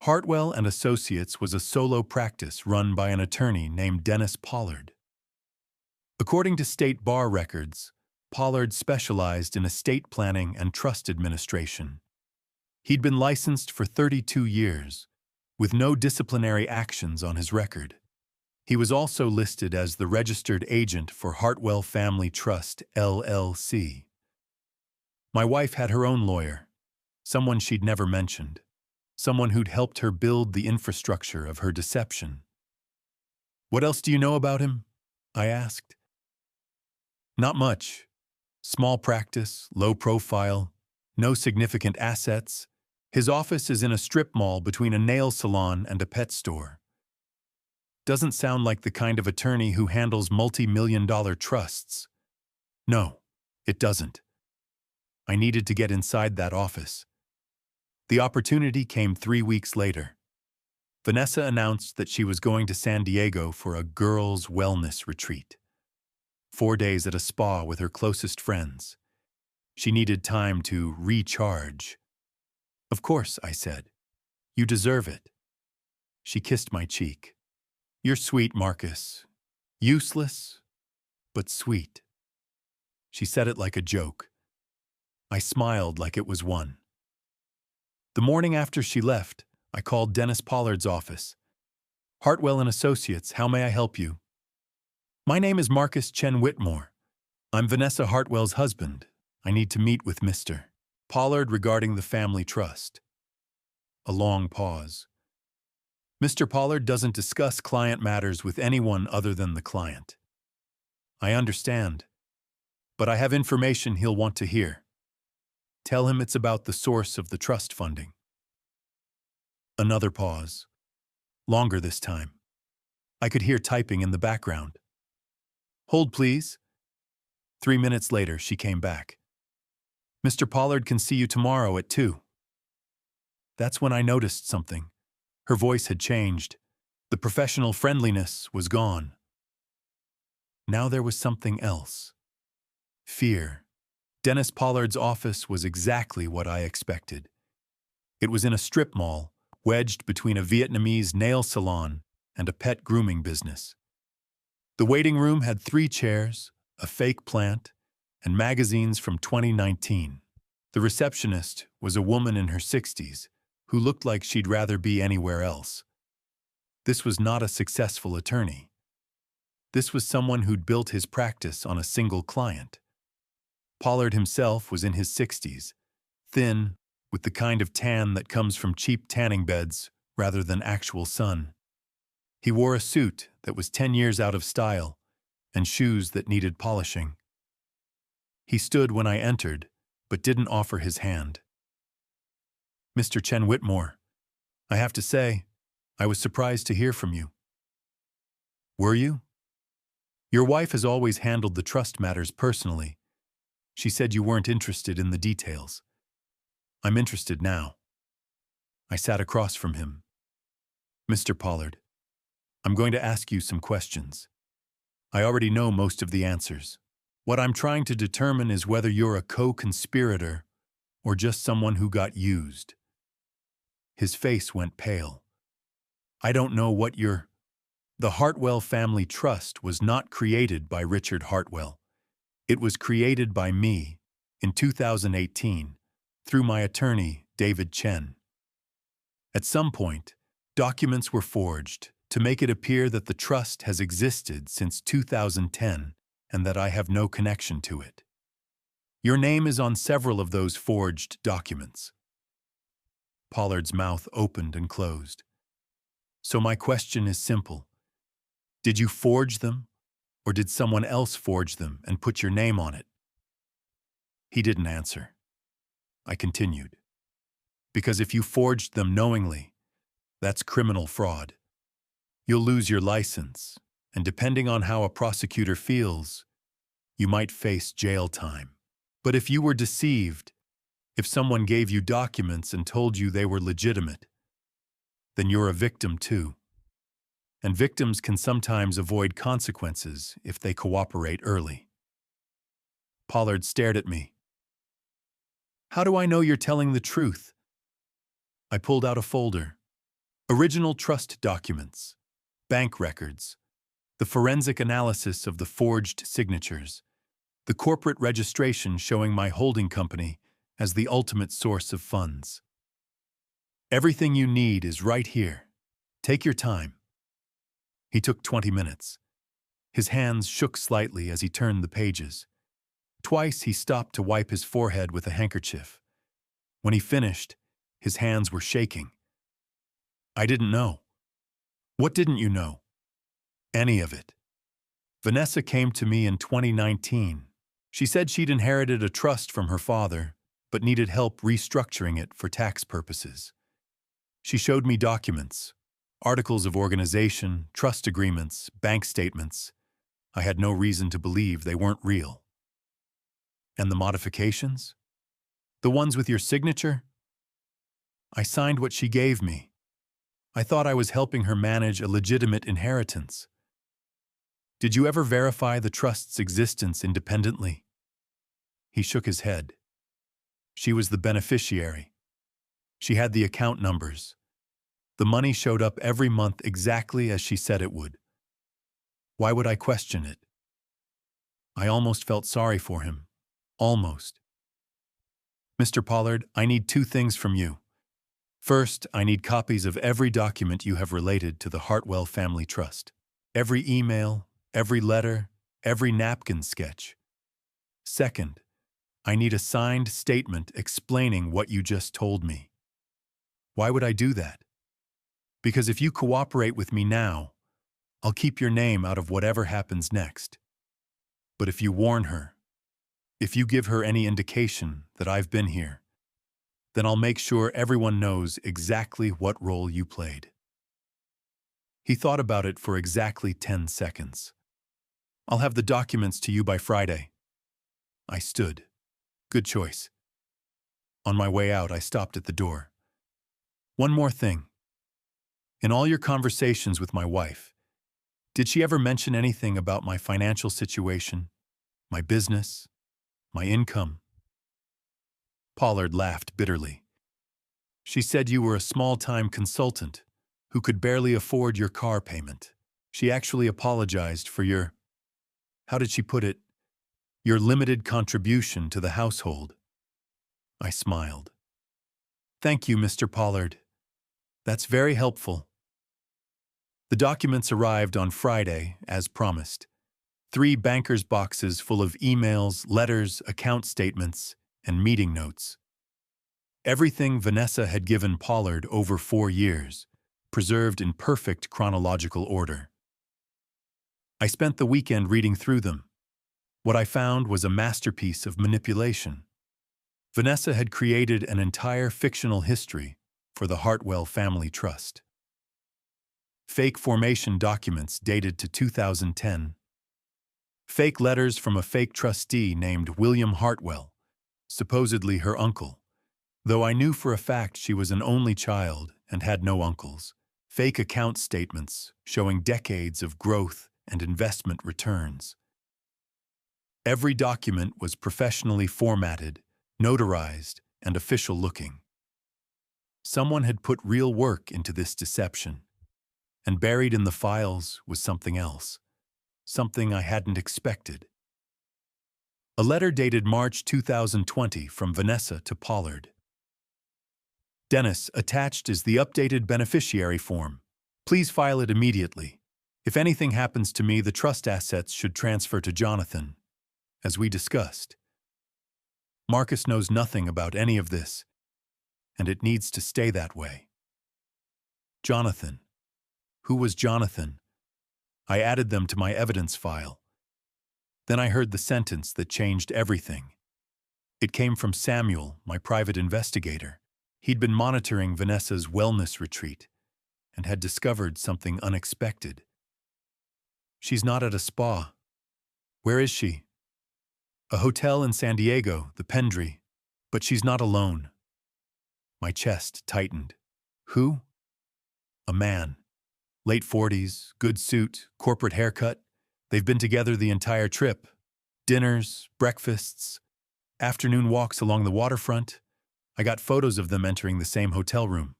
Hartwell and Associates was a solo practice run by an attorney named Dennis Pollard. According to state bar records, Pollard specialized in estate planning and trust administration. He'd been licensed for 32 years, with no disciplinary actions on his record. He was also listed as the registered agent for Hartwell Family Trust, LLC. My wife had her own lawyer, someone she'd never mentioned, someone who'd helped her build the infrastructure of her deception. "What else do you know about him?" I asked. "Not much. Small practice, low profile, no significant assets. His office is in a strip mall between a nail salon and a pet store. Doesn't sound like the kind of attorney who handles multi-million-dollar trusts." No, it doesn't. I needed to get inside that office. The opportunity came 3 weeks later. Vanessa announced that she was going to San Diego for a girls' wellness retreat. 4 days at a spa with her closest friends. She needed time to recharge. "Of course," I said. "You deserve it." She kissed my cheek. "You're sweet, Marcus. Useless, but sweet." She said it like a joke. I smiled like it was one. The morning after she left, I called Dennis Pollard's office. "Hartwell and Associates, how may I help you?" "My name is Marcus Chen Whitmore. I'm Vanessa Hartwell's husband. I need to meet with Mr. Pollard regarding the family trust." A long pause. "Mr. Pollard doesn't discuss client matters with anyone other than the client." "I understand, but I have information he'll want to hear. Tell him it's about the source of the trust funding." Another pause. Longer this time. I could hear typing in the background. "Hold, please." 3 minutes later, she came back. "Mr. Pollard can see you tomorrow at 2. That's when I noticed something. Her voice had changed. The professional friendliness was gone. Now there was something else. Fear. Dennis Pollard's office was exactly what I expected. It was in a strip mall, wedged between a Vietnamese nail salon and a pet grooming business. The waiting room had 3 chairs, a fake plant, and magazines from 2019. The receptionist was a woman in her 60s who looked like she'd rather be anywhere else. This was not a successful attorney. This was someone who'd built his practice on a single client. Pollard himself was in his 60s, thin, with the kind of tan that comes from cheap tanning beds rather than actual sun. He wore a suit that was 10 years out of style and shoes that needed polishing. He stood when I entered, but didn't offer his hand. "Mr. Chen Whitmore, I have to say, I was surprised to hear from you." "Were you?" "Your wife has always handled the trust matters personally. She said you weren't interested in the details. I'm interested now." I sat across from him. "Mr. Pollard, I'm going to ask you some questions. I already know most of the answers. What I'm trying to determine is whether you're a co-conspirator or just someone who got used." His face went pale. "I don't know what you're—" The Hartwell Family Trust was not created by Richard Hartwell. It was created by me in 2018 through my attorney, David Chen. At some point, documents were forged to make it appear that the trust has existed since 2010 and that I have no connection to it. Your name is on several of those forged documents." Pollard's mouth opened and closed. "So my question is simple. Did you forge them, or did someone else forge them and put your name on it?" He didn't answer. I continued. Because if you forged them knowingly, that's criminal fraud. You'll lose your license, and depending on how a prosecutor feels, you might face jail time. But if you were deceived, if someone gave you documents and told you they were legitimate, then you're a victim too. And victims can sometimes avoid consequences if they cooperate early. Pollard stared at me. How do I know you're telling the truth? I pulled out a folder. Original trust documents, bank records, the forensic analysis of the forged signatures, the corporate registration showing my holding company as the ultimate source of funds. Everything you need is right here. Take your time. He took 20 minutes. His hands shook slightly as he turned the pages. Twice he stopped to wipe his forehead with a handkerchief. When he finished, his hands were shaking. I didn't know. What didn't you know? Any of it. Vanessa came to me in 2019. She said she'd inherited a trust from her father, but needed help restructuring it for tax purposes. She showed me documents, articles of organization, trust agreements, bank statements. I had no reason to believe they weren't real. And the modifications? The ones with your signature? I signed what she gave me. I thought I was helping her manage a legitimate inheritance. Did you ever verify the trust's existence independently? He shook his head. She was the beneficiary. She had the account numbers. The money showed up every month exactly as she said it would. Why would I question it? I almost felt sorry for him. Almost. Mr. Pollard, I need two things from you. First, I need copies of every document you have related to the Hartwell Family Trust. Every email, every letter, every napkin sketch. Second, I need a signed statement explaining what you just told me. Why would I do that? Because if you cooperate with me now, I'll keep your name out of whatever happens next. But if you warn her, if you give her any indication that I've been here, then I'll make sure everyone knows exactly what role you played. He thought about it for exactly 10 seconds. I'll have the documents to you by Friday. I stood. Good choice. On my way out, I stopped at the door. One more thing. In all your conversations with my wife, did she ever mention anything about my financial situation, my business, my income? Pollard laughed bitterly. She said you were a small-time consultant who could barely afford your car payment. She actually apologized for your, how did she put it, your limited contribution to the household. I smiled. Thank you, Mr. Pollard. That's very helpful. The documents arrived on Friday, as promised. 3 banker's boxes full of emails, letters, account statements, and meeting notes. Everything Vanessa had given Pollard over 4 years, preserved in perfect chronological order. I spent the weekend reading through them. What I found was a masterpiece of manipulation. Vanessa had created an entire fictional history for the Hartwell Family Trust. Fake formation documents dated to 2010. Fake letters from a fake trustee named William Hartwell, supposedly her uncle, though I knew for a fact she was an only child and had no uncles. Fake account statements showing decades of growth and investment returns. Every document was professionally formatted, notarized, and official-looking. Someone had put real work into this deception, and buried in the files was something else, something I hadn't expected. A letter dated March 2020 from Vanessa to Pollard. Dennis, attached is the updated beneficiary form. Please file it immediately. If anything happens to me, the trust assets should transfer to Jonathan, as we discussed. Marcus knows nothing about any of this, and it needs to stay that way. Jonathan. Who was Jonathan? I added them to my evidence file. Then I heard the sentence that changed everything. It came from Samuel, my private investigator. He'd been monitoring Vanessa's wellness retreat and had discovered something unexpected. She's not at a spa. Where is she? A hotel in San Diego, the Pendry. But she's not alone. My chest tightened. Who? A man. Late 40s, good suit, corporate haircut. They've been together the entire trip. Dinners, breakfasts, afternoon walks along the waterfront. I got photos of them entering the same hotel room.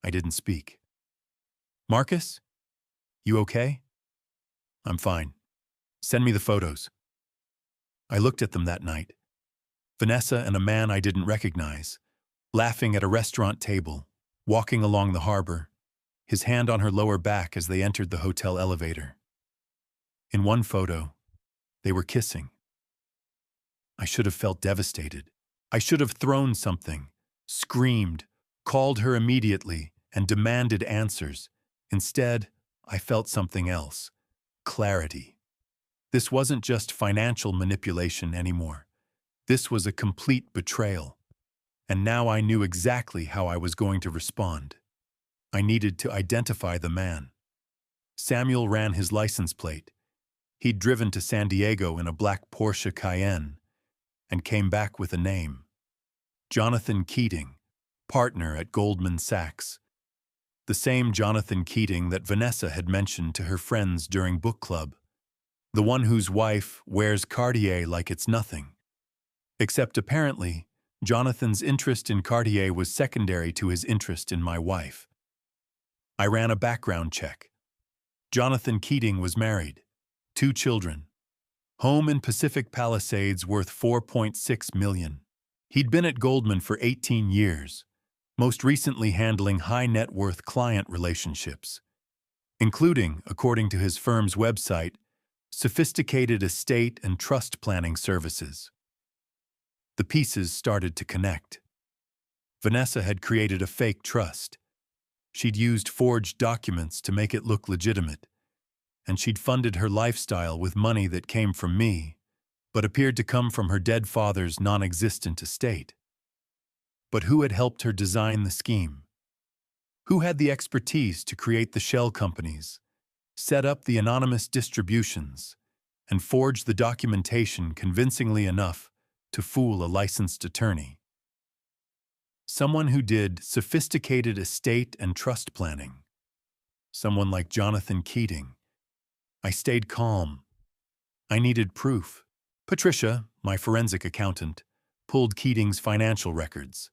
I didn't speak. Marcus? You okay? I'm fine. Send me the photos. I looked at them that night. Vanessa and a man I didn't recognize, laughing at a restaurant table, walking along the harbor, his hand on her lower back as they entered the hotel elevator. In one photo, they were kissing. I should have felt devastated. I should have thrown something, screamed, called her immediately, and demanded answers. Instead, I felt something else. Clarity. This wasn't just financial manipulation anymore. This was a complete betrayal. And now I knew exactly how I was going to respond. I needed to identify the man. Samuel ran his license plate. He'd driven to San Diego in a black Porsche Cayenne and came back with a name. Jonathan Keating, partner at Goldman Sachs. The same Jonathan Keating that Vanessa had mentioned to her friends during book club. The one whose wife wears Cartier like it's nothing. Except apparently, Jonathan's interest in Cartier was secondary to his interest in my wife. I ran a background check. Jonathan Keating was married, 2 children, home in Pacific Palisades worth $4.6 million. He'd been at Goldman for 18 years, most recently handling high-net-worth client relationships, including, according to his firm's website, sophisticated estate and trust planning services. The pieces started to connect. Vanessa had created a fake trust. She'd used forged documents to make it look legitimate, and she'd funded her lifestyle with money that came from me, but appeared to come from her dead father's non-existent estate. But who had helped her design the scheme? Who had the expertise to create the shell companies, set up the anonymous distributions, and forge the documentation convincingly enough to fool a licensed attorney? Someone who did sophisticated estate and trust planning. Someone like Jonathan Keating. I stayed calm. I needed proof. Patricia, my forensic accountant, pulled Keating's financial records.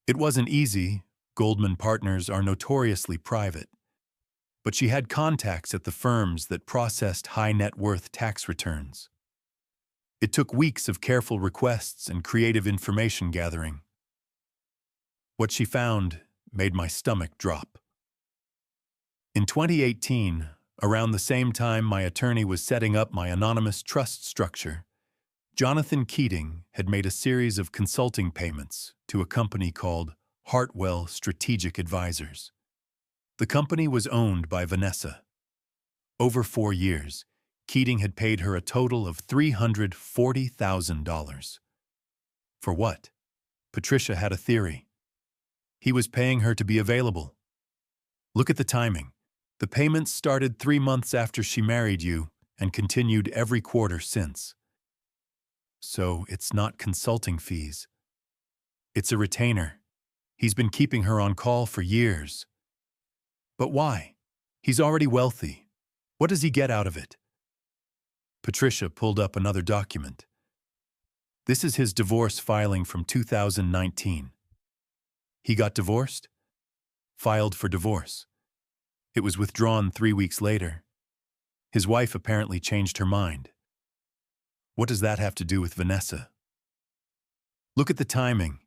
It wasn't easy. Goldman partners are notoriously private. But she had contacts at the firms that processed high-net-worth tax returns. It took weeks of careful requests and creative information gathering. What she found made my stomach drop. In 2018, around the same time my attorney was setting up my anonymous trust structure, Jonathan Keating had made a series of consulting payments to a company called Hartwell Strategic Advisors. The company was owned by Vanessa. Over 4 years, Keating had paid her a total of $340,000. For what? Patricia had a theory. He was paying her to be available. Look at the timing. The payments started 3 months after she married you and continued every quarter since. So it's not consulting fees. It's a retainer. He's been keeping her on call for years. But why? He's already wealthy. What does he get out of it? Patricia pulled up another document. This is his divorce filing from 2019. He got divorced? Filed for divorce. It was withdrawn 3 weeks later. His wife apparently changed her mind. What does that have to do with Vanessa? Look at the timing.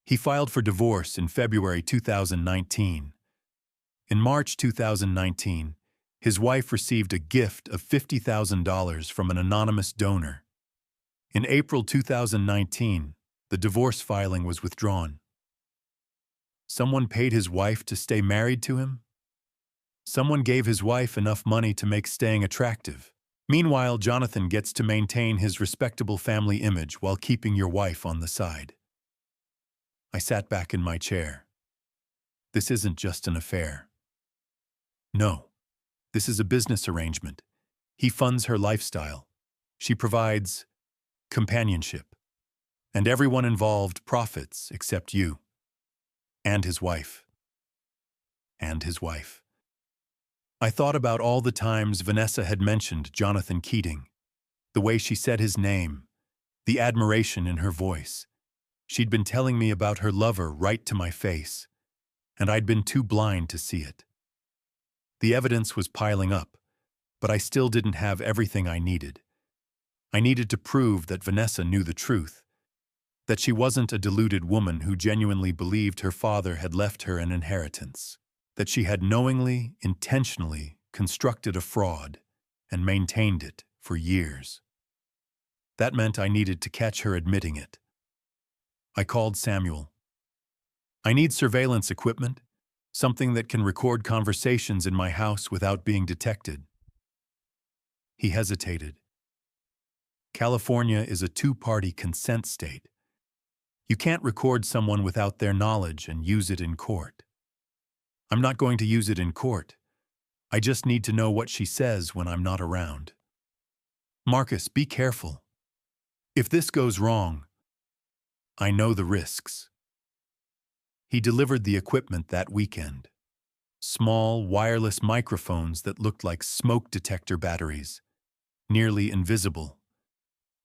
He filed for divorce in February 2019. In March 2019, his wife received a gift of $50,000 from an anonymous donor. In April 2019, the divorce filing was withdrawn. Someone paid his wife to stay married to him? Someone gave his wife enough money to make staying attractive. Meanwhile, Jonathan gets to maintain his respectable family image while keeping your wife on the side. I sat back in my chair. This isn't just an affair. No, this is a business arrangement. He funds her lifestyle. She provides companionship. And everyone involved profits except you. And his wife. And his wife. I thought about all the times Vanessa had mentioned Jonathan Keating, the way she said his name, the admiration in her voice. She'd been telling me about her lover right to my face, and I'd been too blind to see it. The evidence was piling up, but I still didn't have everything I needed. I needed to prove that Vanessa knew the truth, that she wasn't a deluded woman who genuinely believed her father had left her an inheritance, that she had knowingly, intentionally constructed a fraud and maintained it for years. That meant I needed to catch her admitting it. I called Samuel. I need surveillance equipment, something that can record conversations in my house without being detected. He hesitated. California is a two-party consent state. You can't record someone without their knowledge and use it in court. I'm not going to use it in court. I just need to know what she says when I'm not around. Marcus, be careful. If this goes wrong, I know the risks. He delivered the equipment that weekend. Small, wireless microphones that looked like smoke detector batteries, nearly invisible.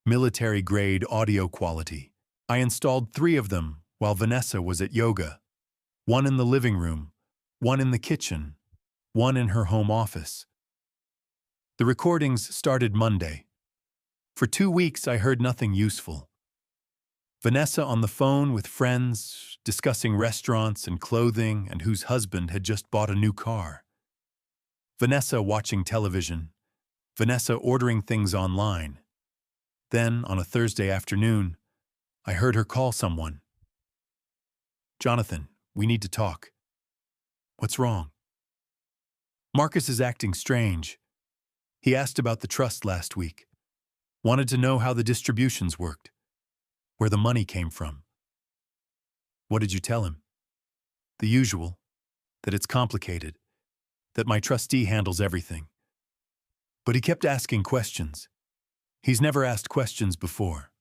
Military-grade audio quality. I installed 3 of them while Vanessa was at yoga. 1 in the living room, 1 in the kitchen, 1 in her home office. The recordings started Monday. For 2 weeks, I heard nothing useful. Vanessa on the phone with friends, discussing restaurants and clothing and whose husband had just bought a new car. Vanessa watching television. Vanessa ordering things online. Then, on a Thursday afternoon, I heard her call someone. Jonathan, we need to talk. What's wrong? Marcus is acting strange. He asked about the trust last week. Wanted to know how the distributions worked. Where the money came from. What did you tell him? The usual. That it's complicated. That my trustee handles everything. But he kept asking questions. He's never asked questions before.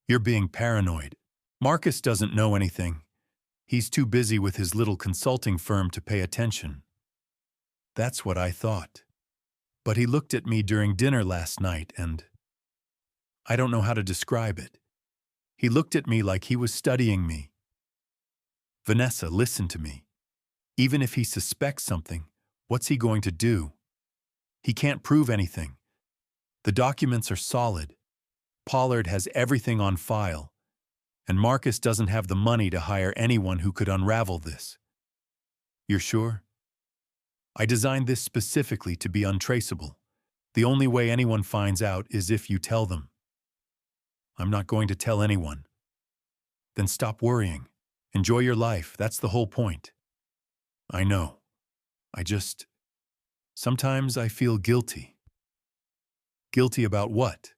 You're being paranoid. Marcus doesn't know anything. He's too busy with his little consulting firm to pay attention. That's what I thought. But he looked at me during dinner last night and I don't know how to describe it. He looked at me like he was studying me. Vanessa, listen to me. Even if he suspects something, what's he going to do? He can't prove anything. The documents are solid. Pollard has everything on file, and Marcus doesn't have the money to hire anyone who could unravel this. You're sure? I designed this specifically to be untraceable. The only way anyone finds out is if you tell them. I'm not going to tell anyone. Then stop worrying. Enjoy your life, that's the whole point. I know. Sometimes I feel guilty. Guilty about what?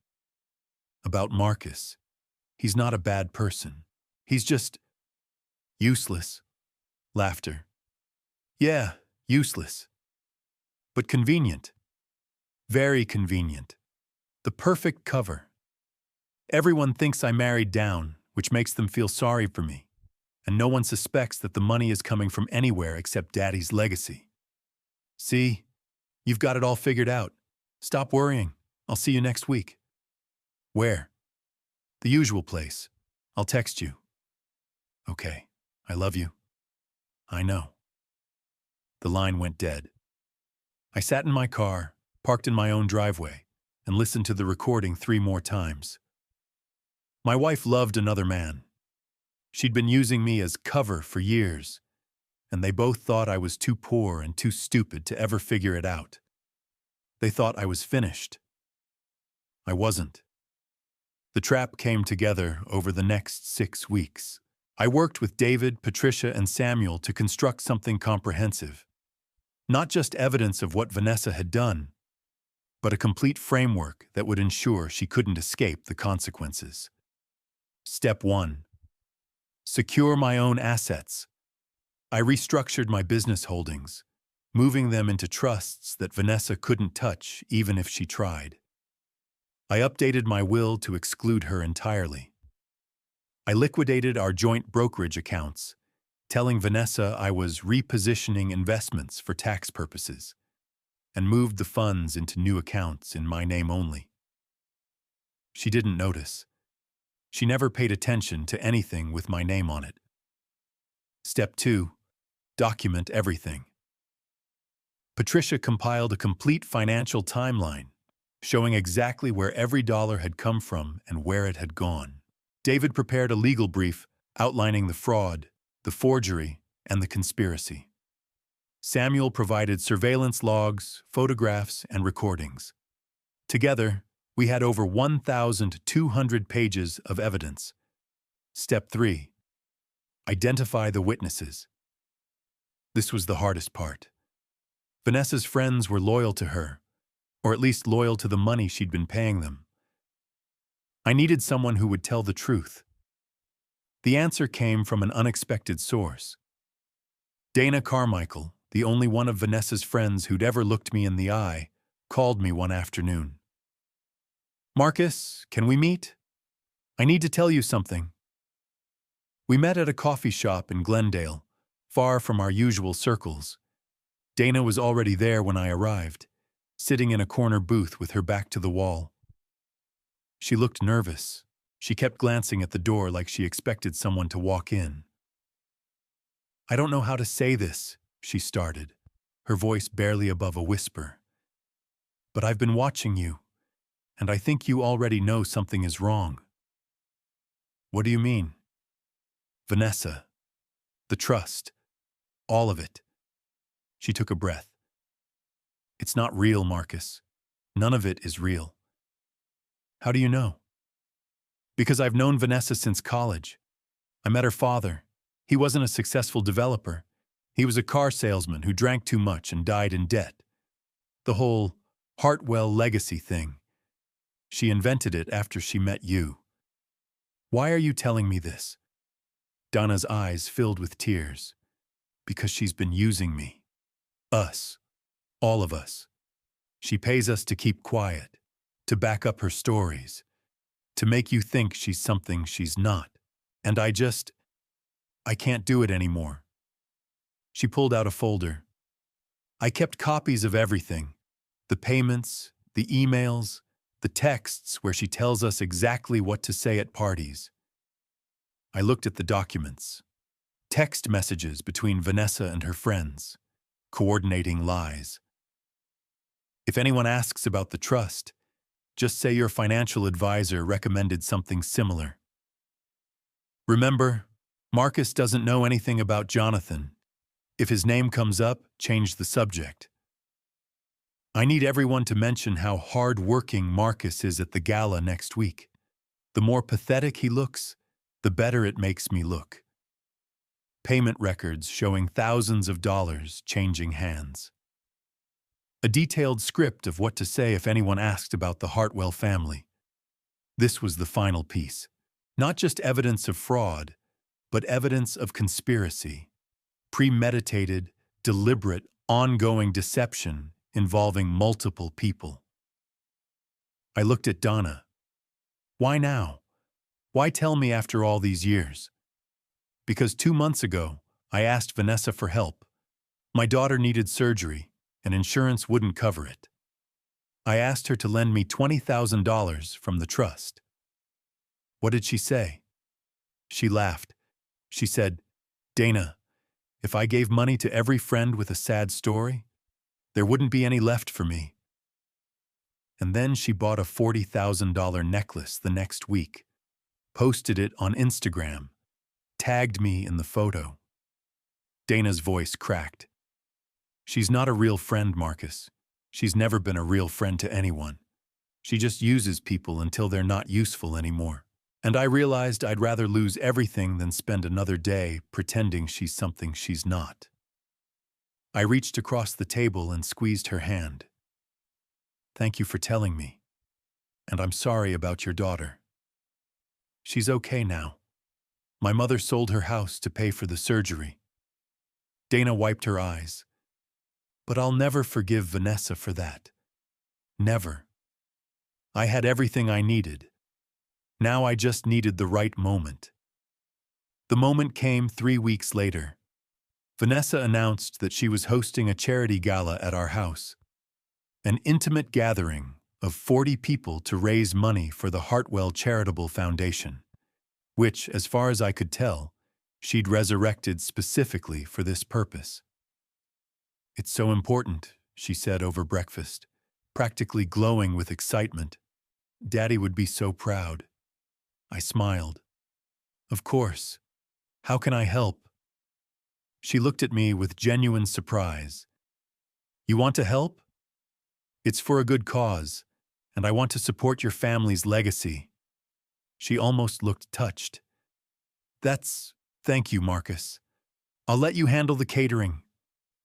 About Marcus. He's not a bad person. He's just useless. Laughter. Yeah, useless. But convenient. Very convenient. The perfect cover. Everyone thinks I married down, which makes them feel sorry for me. And no one suspects that the money is coming from anywhere except Daddy's legacy. See? You've got it all figured out. Stop worrying. I'll see you next week. Where? The usual place. I'll text you. Okay. I love you. I know. The line went dead. I sat in my car, parked in my own driveway, and listened to the recording 3 more times. My wife loved another man. She'd been using me as cover for years, and they both thought I was too poor and too stupid to ever figure it out. They thought I was finished. I wasn't. The trap came together over the next 6 weeks. I worked with David, Patricia, and Samuel to construct something comprehensive. Not just evidence of what Vanessa had done, but a complete framework that would ensure she couldn't escape the consequences. Step 1. Secure my own assets. I restructured my business holdings, moving them into trusts that Vanessa couldn't touch even if she tried. I updated my will to exclude her entirely. I liquidated our joint brokerage accounts, telling Vanessa I was repositioning investments for tax purposes, and moved the funds into new accounts in my name only. She didn't notice. She never paid attention to anything with my name on it. Step 2. Document everything. Patricia compiled a complete financial timeline, showing exactly where every dollar had come from and where it had gone. David prepared a legal brief outlining the fraud, the forgery, and the conspiracy. Samuel provided surveillance logs, photographs, and recordings. Together, we had over 1,200 pages of evidence. Step 3. Identify the witnesses. This was the hardest part. Vanessa's friends were loyal to her, or at least loyal to the money she'd been paying them. I needed someone who would tell the truth. The answer came from an unexpected source. Dana Carmichael, the only one of Vanessa's friends who'd ever looked me in the eye, called me one afternoon. "Marcus, can we meet? I need to tell you something." We met at a coffee shop in Glendale, far from our usual circles. Dana was already there when I arrived, sitting in a corner booth with her back to the wall. She looked nervous. She kept glancing at the door like she expected someone to walk in. "I don't know how to say this," she started, her voice barely above a whisper. "But I've been watching you, and I think you already know something is wrong." "What do you mean?" "Vanessa. The trust. All of it." She took a breath. "It's not real, Marcus. None of it is real." "How do you know?" "Because I've known Vanessa since college. I met her father. He wasn't a successful developer. He was a car salesman who drank too much and died in debt. The whole Hartwell legacy thing. She invented it after she met you." "Why are you telling me this?" Donna's eyes filled with tears. "Because she's been using me. Us. All of us. She pays us to keep quiet, to back up her stories, to make you think she's something she's not. And I can't do it anymore." She pulled out a folder. "I kept copies of everything. The payments, the emails, the texts where she tells us exactly what to say at parties." I looked at the documents. Text messages between Vanessa and her friends, coordinating lies. "If anyone asks about the trust, just say your financial advisor recommended something similar. Remember, Marcus doesn't know anything about Jonathan. If his name comes up, change the subject. I need everyone to mention how hard-working Marcus is at the gala next week. The more pathetic he looks, the better it makes me look." Payment records showing thousands of dollars changing hands. A detailed script of what to say if anyone asked about the Hartwell family. This was the final piece. Not just evidence of fraud, but evidence of conspiracy. Premeditated, deliberate, ongoing deception involving multiple people. I looked at Donna. "Why now? Why tell me after all these years?" "Because 2 months ago, I asked Vanessa for help. My daughter needed surgery, and insurance wouldn't cover it. I asked her to lend me $20,000 from the trust. What did she say?" She laughed. She said, "Dana, if I gave money to every friend with a sad story, there wouldn't be any left for me." And then she bought a $40,000 necklace the next week, posted it on Instagram, tagged me in the photo. Dana's voice cracked. "She's not a real friend, Marcus. She's never been a real friend to anyone. She just uses people until they're not useful anymore. And I realized I'd rather lose everything than spend another day pretending she's something she's not." I reached across the table and squeezed her hand. "Thank you for telling me. And I'm sorry about your daughter. She's okay now. My mother sold her house to pay for the surgery. Dana wiped her eyes. But I'll never forgive Vanessa for that. Never. I had everything I needed. Now I just needed the right moment. The moment came 3 weeks later. Vanessa announced that she was hosting a charity gala at our house. An intimate gathering of 40 people to raise money for the Hartwell Charitable Foundation, which, as far as I could tell, she'd resurrected specifically for this purpose. "It's so important," she said over breakfast, practically glowing with excitement. "Daddy would be so proud." I smiled. "Of course. How can I help?" She looked at me with genuine surprise. "You want to help? It's for a good cause, and I want to support your family's legacy." She almost looked touched. Thank you, Marcus. I'll let you handle the catering.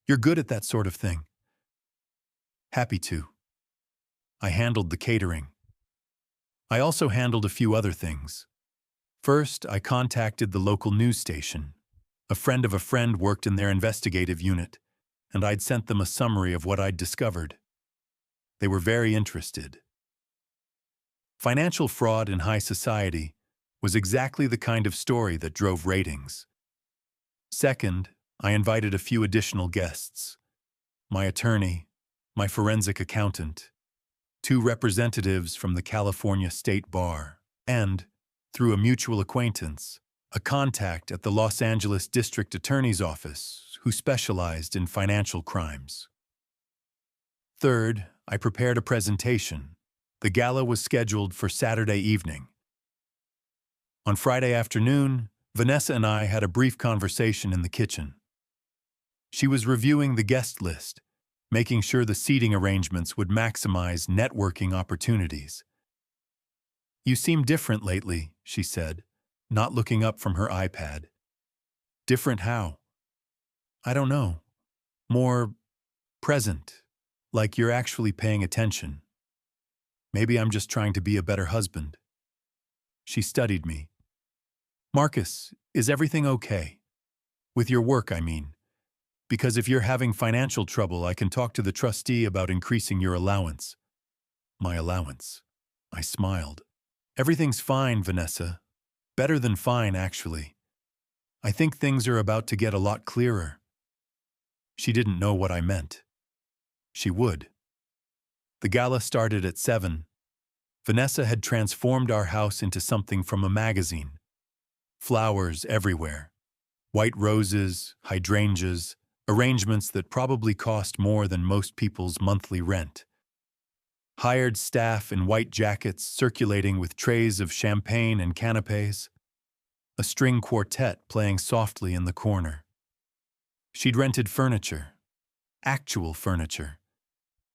You're good at that sort of thing." "Happy to." I handled the catering. I also handled a few other things. First, I contacted the local news station. A friend of a friend worked in their investigative unit, and I'd sent them a summary of what I'd discovered. They were very interested. Financial fraud in high society was exactly the kind of story that drove ratings. Second, I invited a few additional guests: my attorney, my forensic accountant, 2 representatives from the California State Bar, and, through a mutual acquaintance, a contact at the Los Angeles District Attorney's Office who specialized in financial crimes. Third, I prepared a presentation. The gala was scheduled for Saturday evening. On Friday afternoon, Vanessa and I had a brief conversation in the kitchen. She was reviewing the guest list, making sure the seating arrangements would maximize networking opportunities. "You seem different lately," she said, not looking up from her iPad. "Different how?" "I don't know. More present, like you're actually paying attention. Maybe I'm just trying to be a better husband." She studied me. "Marcus, is everything okay? With your work, I mean. Because if you're having financial trouble, I can talk to the trustee about increasing your allowance." "My allowance?" I smiled. "Everything's fine, Vanessa. Better than fine, actually. I think things are about to get a lot clearer." She didn't know what I meant. She would. The gala started at 7. Vanessa had transformed our house into something from a magazine. Flowers everywhere. White roses, hydrangeas, arrangements that probably cost more than most people's monthly rent. Hired staff in white jackets circulating with trays of champagne and canapes. A string quartet playing softly in the corner. She'd rented furniture. Actual furniture.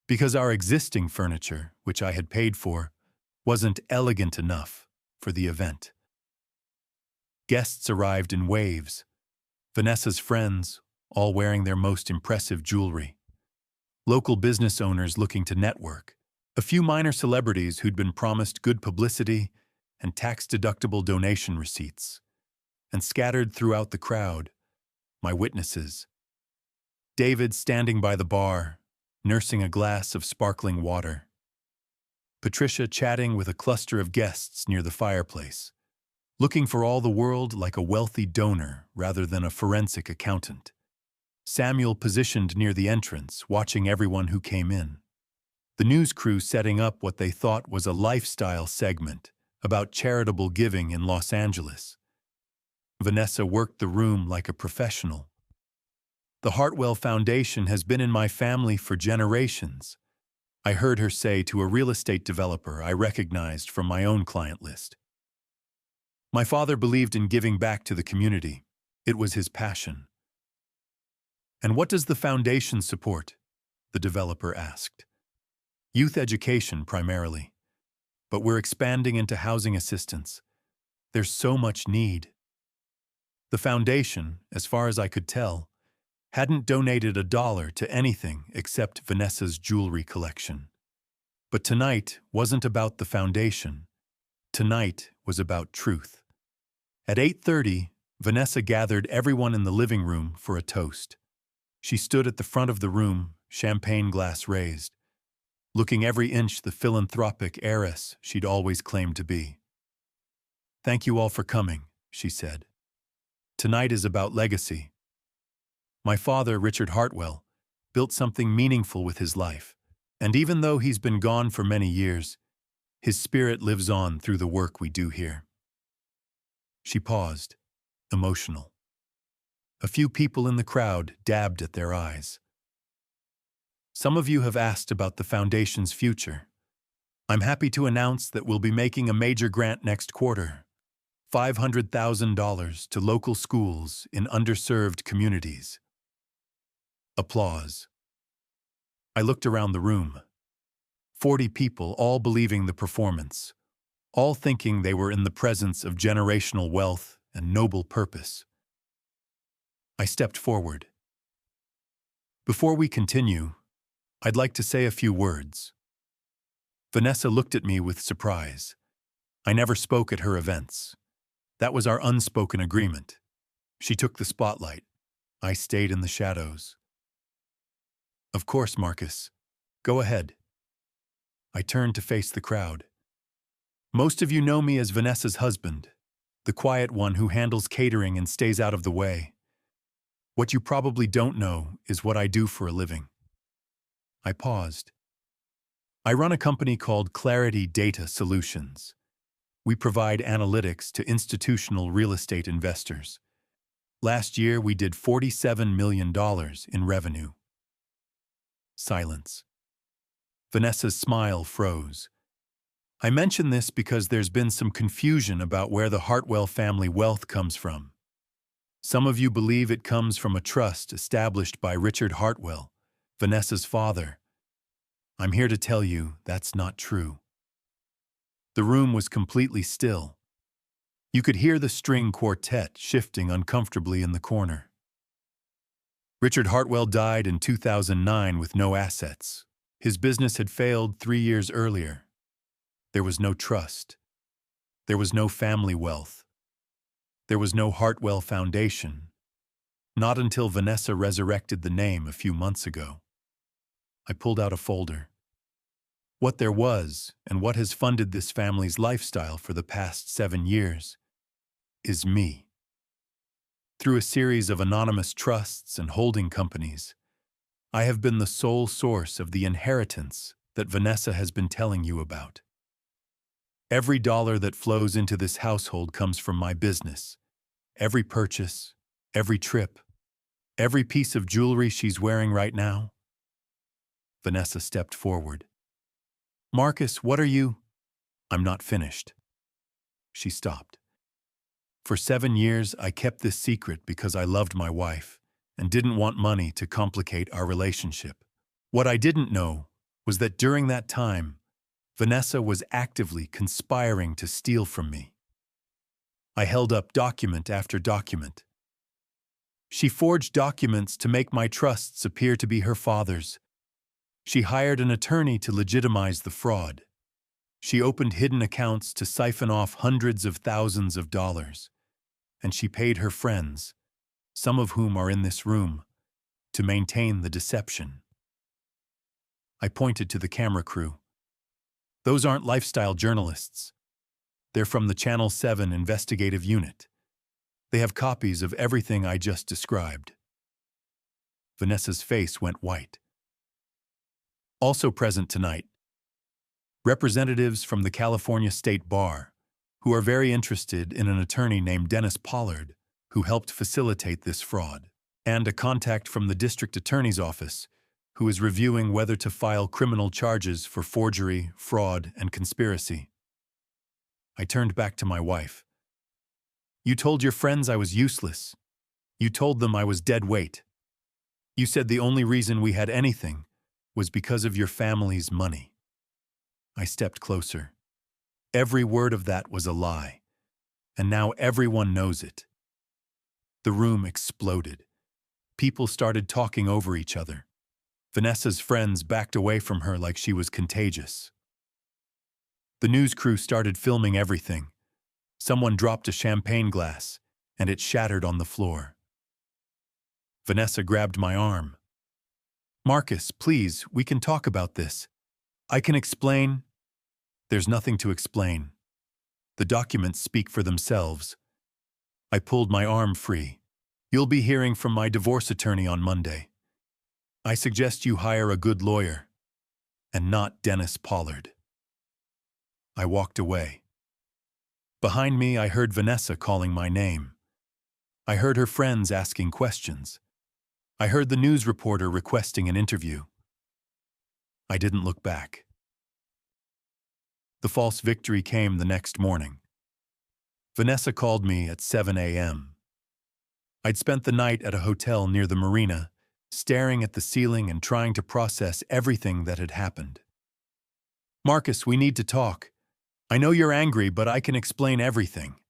Because our existing furniture, which I had paid for, wasn't elegant enough for the event. Guests arrived in waves. Vanessa's friends, all wearing their most impressive jewelry. Local business owners looking to network. A few minor celebrities who'd been promised good publicity and tax-deductible donation receipts. And scattered throughout the crowd, my witnesses. David standing by the bar, nursing a glass of sparkling water. Patricia chatting with a cluster of guests near the fireplace, looking for all the world like a wealthy donor rather than a forensic accountant. Samuel positioned near the entrance, watching everyone who came in. The news crew setting up what they thought was a lifestyle segment about charitable giving in Los Angeles. Vanessa worked the room like a professional. "The Hartwell Foundation has been in my family for generations," I heard her say to a real estate developer I recognized from my own client list. "My father believed in giving back to the community. It was his passion." "And what does the foundation support?" the developer asked. "Youth education, primarily. But we're expanding into housing assistance. There's so much need." The foundation, as far as I could tell, hadn't donated $1 to anything except Vanessa's jewelry collection. But tonight wasn't about the foundation. Tonight was about truth. At 8:30, Vanessa gathered everyone in the living room for a toast. She stood at the front of the room, champagne glass raised, looking every inch the philanthropic heiress she'd always claimed to be. "Thank you all for coming," she said. "Tonight is about legacy. My father, Richard Hartwell, built something meaningful with his life, and even though he's been gone for many years, his spirit lives on through the work we do here." She paused, emotional. A few people in the crowd dabbed at their eyes. "Some of you have asked about the foundation's future. I'm happy to announce that we'll be making a major grant next quarter, $500,000 to local schools in underserved communities." Applause. I looked around the room. 40 people, all believing the performance, all thinking they were in the presence of generational wealth and noble purpose. I stepped forward. "Before we continue, I'd like to say a few words." Vanessa looked at me with surprise. I never spoke at her events. That was our unspoken agreement. She took the spotlight. I stayed in the shadows. "Of course, Marcus. Go ahead." I turned to face the crowd. "Most of you know me as Vanessa's husband, the quiet one who handles catering and stays out of the way. What you probably don't know is what I do for a living." I paused. "I run a company called Clarity Data Solutions. We provide analytics to institutional real estate investors. Last year, we did $47 million in revenue." Silence. Vanessa's smile froze. "I mention this because there's been some confusion about where the Hartwell family wealth comes from. Some of you believe it comes from a trust established by Richard Hartwell, Vanessa's father. I'm here to tell you that's not true." The room was completely still. You could hear the string quartet shifting uncomfortably in the corner. Richard Hartwell died in 2009 with no assets. His business had failed 3 years earlier. There was no trust. There was no family wealth. There was no Hartwell Foundation. Not until Vanessa resurrected the name a few months ago. I pulled out a folder. What there was, and what has funded this family's lifestyle for the past 7 years, is me. Through a series of anonymous trusts and holding companies, I have been the sole source of the inheritance that Vanessa has been telling you about. Every dollar that flows into this household comes from my business. Every purchase, every trip, every piece of jewelry she's wearing right now. Vanessa stepped forward. "Marcus, what are you—" "I'm not finished." She stopped. "For 7 years, I kept this secret because I loved my wife and didn't want money to complicate our relationship. What I didn't know was that during that time, Vanessa was actively conspiring to steal from me. I held up document after document. She forged documents to make my trusts appear to be her father's. She hired an attorney to legitimize the fraud. She opened hidden accounts to siphon off hundreds of thousands of dollars. And she paid her friends, some of whom are in this room, to maintain the deception." I pointed to the camera crew. "Those aren't lifestyle journalists. They're from the Channel 7 investigative unit. They have copies of everything I just described." Vanessa's face went white. Also present tonight, representatives from the California State Bar, who are very interested in an attorney named Dennis Pollard, who helped facilitate this fraud, and a contact from the district attorney's office, who is reviewing whether to file criminal charges for forgery, fraud, and conspiracy. I turned back to my wife. "You told your friends I was useless. You told them I was dead weight. You said the only reason we had anything was because of your family's money." I stepped closer. Every word of that was a lie, and now everyone knows it. The room exploded. People started talking over each other. Vanessa's friends backed away from her like she was contagious. The news crew started filming everything. Someone dropped a champagne glass, and it shattered on the floor. Vanessa grabbed my arm. "Marcus, please, we can talk about this. I can explain." "There's nothing to explain. The documents speak for themselves." I pulled my arm free. "You'll be hearing from my divorce attorney on Monday. I suggest you hire a good lawyer, and not Dennis Pollard." I walked away. Behind me, I heard Vanessa calling my name. I heard her friends asking questions. I heard the news reporter requesting an interview. I didn't look back. The false victory came the next morning. Vanessa called me at 7 a.m. I'd spent the night at a hotel near the marina, staring at the ceiling and trying to process everything that had happened. "Marcus, we need to talk. I know you're angry, but I can explain everything."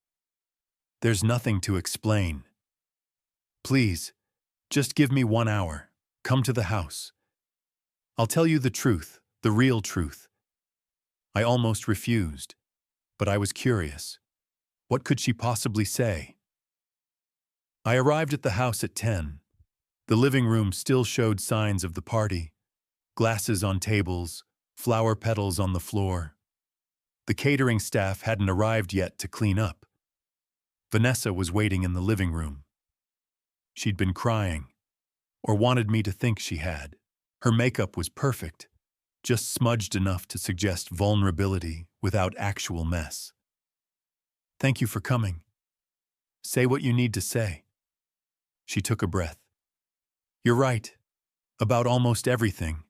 "There's nothing to explain. Please, just give me 1 hour. Come to the house. I'll tell you the truth, the real truth." I almost refused, but I was curious. What could she possibly say? I arrived at the house at 10. The living room still showed signs of the party. Glasses on tables, flower petals on the floor. The catering staff hadn't arrived yet to clean up. Vanessa was waiting in the living room. She'd been crying, or wanted me to think she had. Her makeup was perfect, just smudged enough to suggest vulnerability without actual mess. "Thank you for coming. Say what you need to say." She took a breath. "You're right. About almost everything.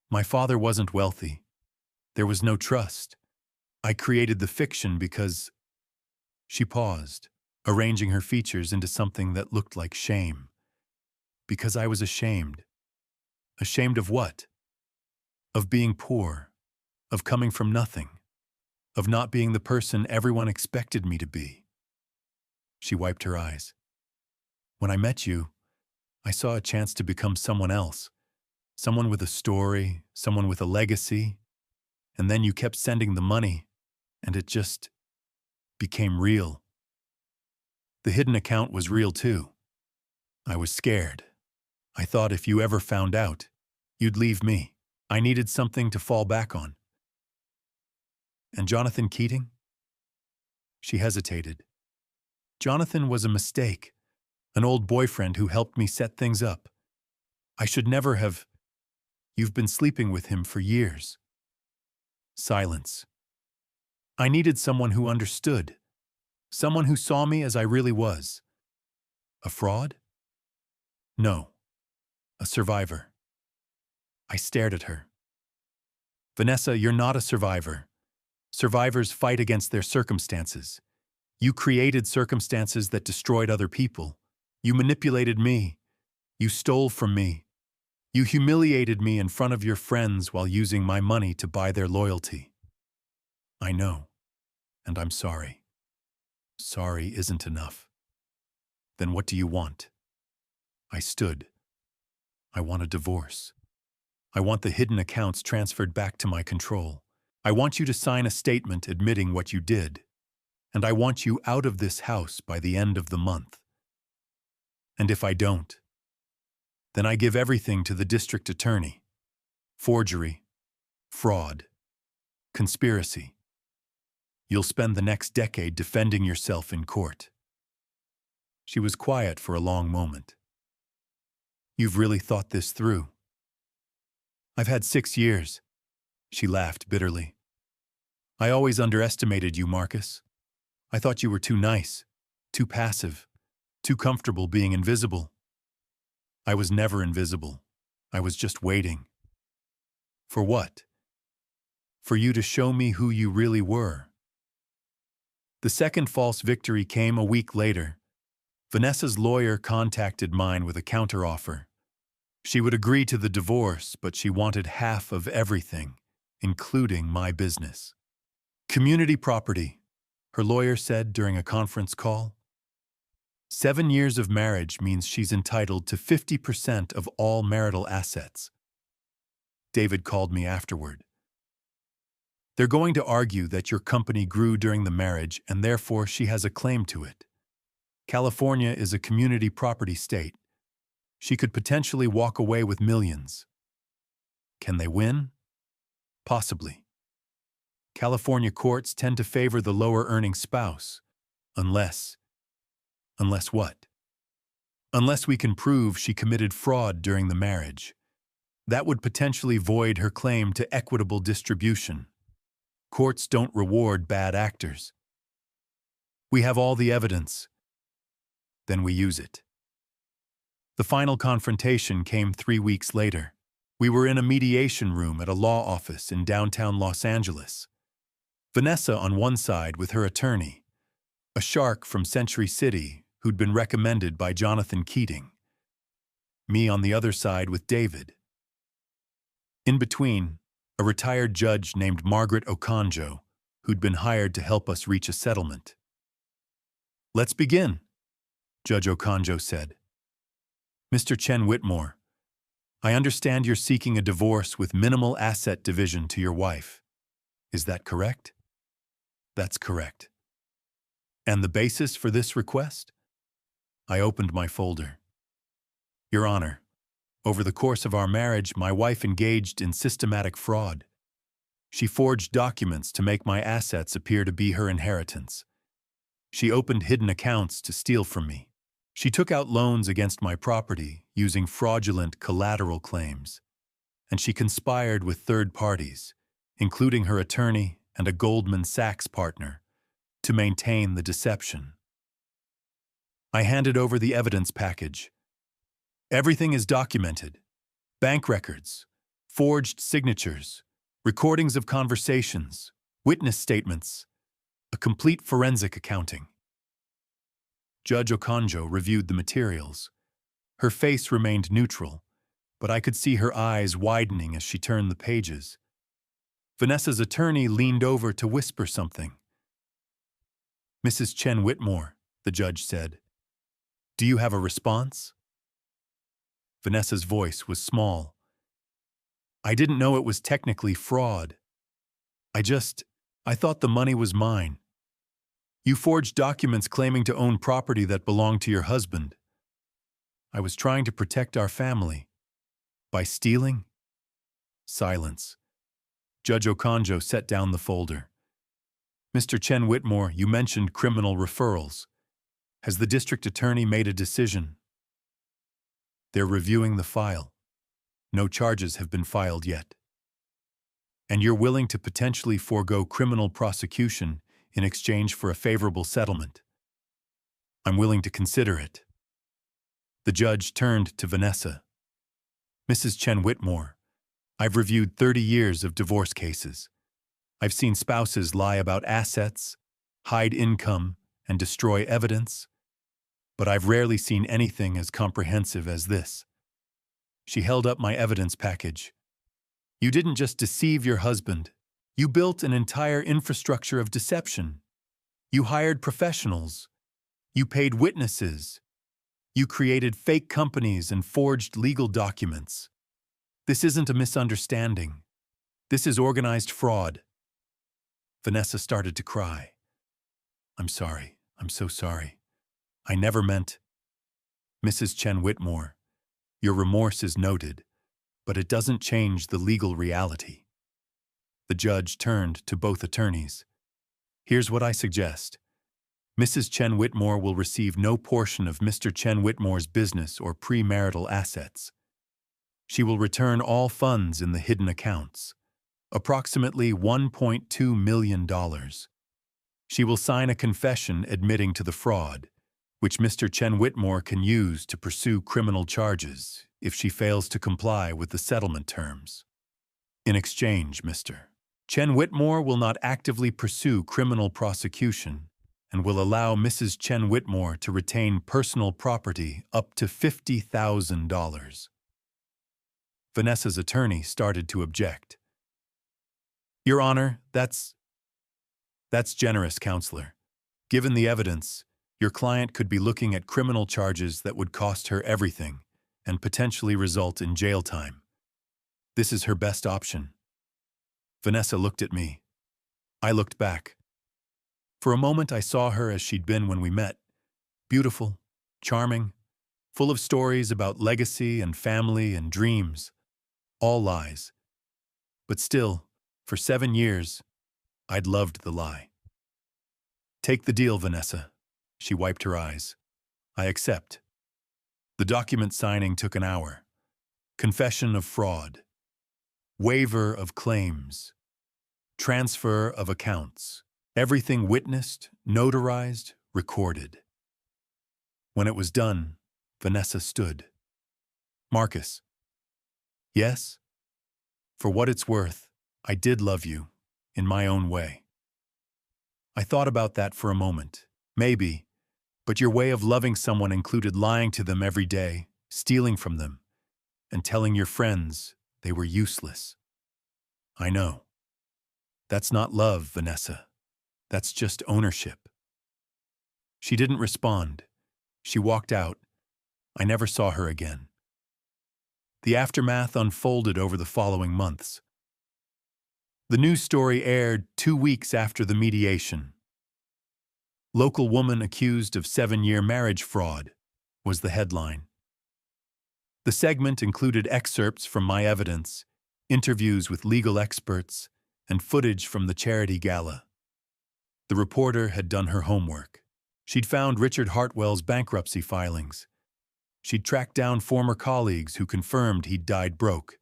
My father wasn't wealthy. There was no trust. I created the fiction because—" She paused, arranging her features into something that looked like shame. "Because I was ashamed." Ashamed of what? Of being poor, of coming from nothing, of not being the person everyone expected me to be. She wiped her eyes. "When I met you, I saw a chance to become someone else, someone with a story, someone with a legacy, and then you kept sending the money, and it just became real." The hidden account was real too. I was scared. I thought if you ever found out, you'd leave me. I needed something to fall back on. "And Jonathan Keating?" She hesitated. "Jonathan was a mistake, an old boyfriend who helped me set things up. I should never have—" "You've been sleeping with him for years." Silence. I needed someone who understood, someone who saw me as I really was. A fraud? No. A survivor. I stared at her. "Vanessa, you're not a survivor. Survivors fight against their circumstances. You created circumstances that destroyed other people. You manipulated me. You stole from me. You humiliated me in front of your friends while using my money to buy their loyalty. I know, and I'm sorry. Sorry isn't enough. Then what do you want?" I stood. "I want a divorce. I want the hidden accounts transferred back to my control. I want you to sign a statement admitting what you did. And I want you out of this house by the end of the month. And if I don't, then I give everything to the district attorney. Forgery, fraud, conspiracy. You'll spend the next decade defending yourself in court." She was quiet for a long moment. "You've really thought this through?" "I've had 6 years." She laughed bitterly. "I always underestimated you, Marcus. I thought you were too nice, too passive, too comfortable being invisible. I was never invisible. I was just waiting." "For what?" "For you to show me who you really were." The second false victory came a week later. Vanessa's lawyer contacted mine with a counteroffer. She would agree to the divorce, but she wanted half of everything, including my business. "Community property," her lawyer said during a conference call. 7 years of marriage means she's entitled to 50% of all marital assets. David called me afterward. They're going to argue that your company grew during the marriage and therefore she has a claim to it. California is a community property state. She could potentially walk away with millions. Can they win? Possibly. California courts tend to favor the lower-earning spouse. Unless what? Unless we can prove she committed fraud during the marriage. That would potentially void her claim to equitable distribution. Courts don't reward bad actors. We have all the evidence. Then we use it. The final confrontation came 3 weeks later. We were in a mediation room at a law office in downtown Los Angeles. Vanessa on one side with her attorney, a shark from Century City who'd been recommended by Jonathan Keating. Me on the other side with David. In between, a retired judge named Margaret Okonjo, who'd been hired to help us reach a settlement. "Let's begin," Judge Okonjo said. "Mr. Chen Whitmore, I understand you're seeking a divorce with minimal asset division to your wife. Is that correct?" "That's correct." "And the basis for this request?" I opened my folder. "Your Honor, over the course of our marriage, my wife engaged in systematic fraud. She forged documents to make my assets appear to be her inheritance. She opened hidden accounts to steal from me. She took out loans against my property using fraudulent collateral claims. And she conspired with third parties, including her attorney and a Goldman Sachs partner, to maintain the deception." I handed over the evidence package. Everything is documented. Bank records, forged signatures, recordings of conversations, witness statements, a complete forensic accounting. Judge Okonjo reviewed the materials. Her face remained neutral, but I could see her eyes widening as she turned the pages. Vanessa's attorney leaned over to whisper something. "Mrs. Chen Whitmore," the judge said, "do you have a response?" Vanessa's voice was small. "I didn't know it was technically fraud. I thought the money was mine. You forged documents claiming to own property that belonged to your husband. I was trying to protect our family. By stealing?" Silence. Judge Okonjo set down the folder. "Mr. Chen Whitmore, you mentioned criminal referrals. Has the district attorney made a decision?" "They're reviewing the file. No charges have been filed yet." "And you're willing to potentially forego criminal prosecution in exchange for a favorable settlement?" "I'm willing to consider it." The judge turned to Vanessa. "Mrs. Chen Whitmore, I've reviewed 30 years of divorce cases. I've seen spouses lie about assets, hide income, and destroy evidence. But I've rarely seen anything as comprehensive as this." She held up my evidence package. "You didn't just deceive your husband. You built an entire infrastructure of deception. You hired professionals. You paid witnesses. You created fake companies and forged legal documents. This isn't a misunderstanding. This is organized fraud." Vanessa started to cry. "I'm sorry. I'm so sorry. I never meant—" "Mrs. Chen Whitmore, your remorse is noted, but it doesn't change the legal reality." The judge turned to both attorneys. "Here's what I suggest. Mrs. Chen Whitmore will receive no portion of Mr. Chen Whitmore's business or premarital assets. She will return all funds in the hidden accounts, approximately $1.2 million. She will sign a confession admitting to the fraud, which Mr. Chen Whitmore can use to pursue criminal charges if she fails to comply with the settlement terms. In exchange, Mr. Chen Whitmore will not actively pursue criminal prosecution and will allow Mrs. Chen Whitmore to retain personal property up to $50,000. Vanessa's attorney started to object. "Your Honor, that's generous, Counselor. Given the evidence, your client could be looking at criminal charges that would cost her everything and potentially result in jail time. This is her best option." Vanessa looked at me. I looked back. For a moment I saw her as she'd been when we met. Beautiful, charming, full of stories about legacy and family and dreams. All lies. But still, for 7 years, I'd loved the lie. Take the deal, Vanessa. She wiped her eyes. I accept. The document signing took an hour. Confession of fraud. Waiver of claims. Transfer of accounts. Everything witnessed, notarized, recorded. When it was done, Vanessa stood. Marcus. Yes? For what it's worth, I did love you, in my own way. I thought about that for a moment. Maybe, but your way of loving someone included lying to them every day, stealing from them, and telling your friends they were useless. I know. That's not love, Vanessa. That's just ownership. She didn't respond. She walked out. I never saw her again. The aftermath unfolded over the following months. The news story aired 2 weeks after the mediation. Local woman accused of 7-year marriage fraud was the headline. The segment included excerpts from my evidence, interviews with legal experts, and footage from the charity gala. The reporter had done her homework. She'd found Richard Hartwell's bankruptcy filings. She'd tracked down former colleagues who confirmed he'd died broke.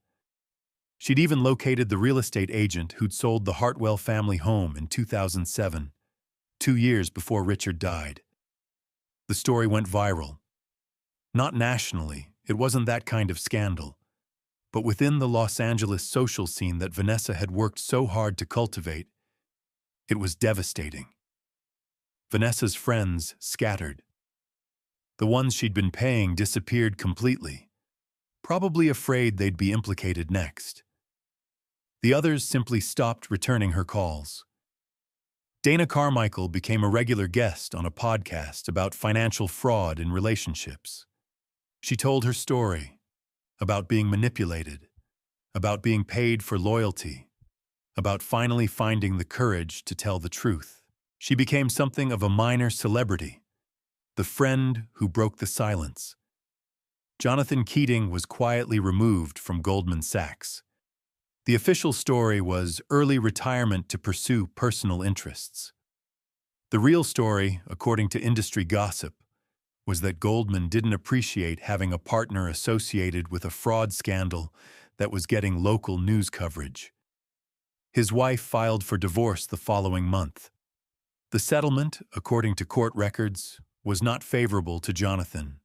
She'd even located the real estate agent who'd sold the Hartwell family home in 2007, 2 years before Richard died. The story went viral. Not nationally, it wasn't that kind of scandal, but within the Los Angeles social scene that Vanessa had worked so hard to cultivate, it was devastating. Vanessa's friends scattered. The ones she'd been paying disappeared completely, probably afraid they'd be implicated next. The others simply stopped returning her calls. Dana Carmichael became a regular guest on a podcast about financial fraud in relationships. She told her story about being manipulated, about being paid for loyalty, about finally finding the courage to tell the truth. She became something of a minor celebrity, the friend who broke the silence. Jonathan Keating was quietly removed from Goldman Sachs. The official story was early retirement to pursue personal interests. The real story, according to industry gossip, was that Goldman didn't appreciate having a partner associated with a fraud scandal that was getting local news coverage. His wife filed for divorce the following month. The settlement, according to court records, was not favorable to Jonathan.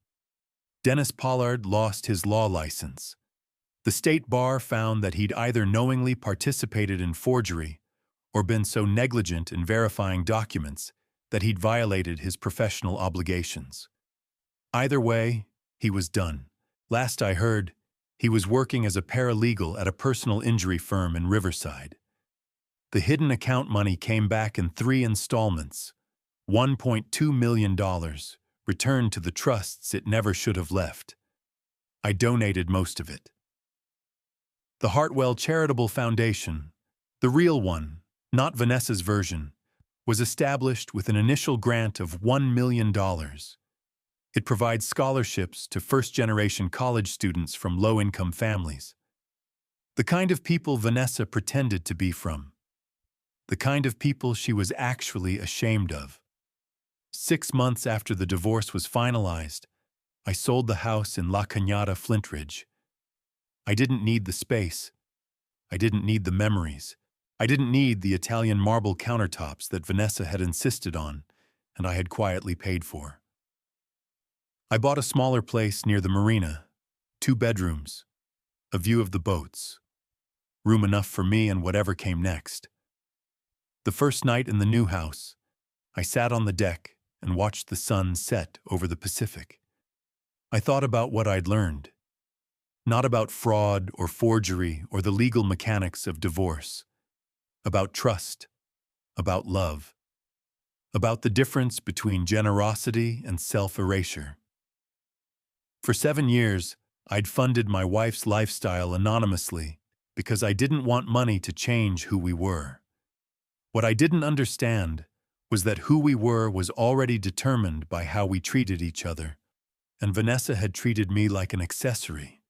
Dennis Pollard lost his law license. The state bar found that he'd either knowingly participated in forgery or been so negligent in verifying documents that he'd violated his professional obligations. Either way, he was done. Last I heard, he was working as a paralegal at a personal injury firm in Riverside. The hidden account money came back in 3 installments, $1.2 million, returned to the trusts it never should have left. I donated most of it. The Hartwell Charitable Foundation, the real one, not Vanessa's version, was established with an initial grant of $1 million. It provides scholarships to first-generation college students from low-income families. The kind of people Vanessa pretended to be from. The kind of people she was actually ashamed of. 6 months after the divorce was finalized, I sold the house in La Cañada, Flintridge. I didn't need the space. I didn't need the memories. I didn't need the Italian marble countertops that Vanessa had insisted on, and I had quietly paid for. I bought a smaller place near the marina, 2 bedrooms, a view of the boats, room enough for me and whatever came next. The first night in the new house, I sat on the deck and watched the sun set over the Pacific. I thought about what I'd learned. Not about fraud or forgery or the legal mechanics of divorce. About trust. About love. About the difference between generosity and self-erasure. For 7 years, I'd funded my wife's lifestyle anonymously because I didn't want money to change who we were. What I didn't understand was that who we were was already determined by how we treated each other, and Vanessa had treated me like an accessory,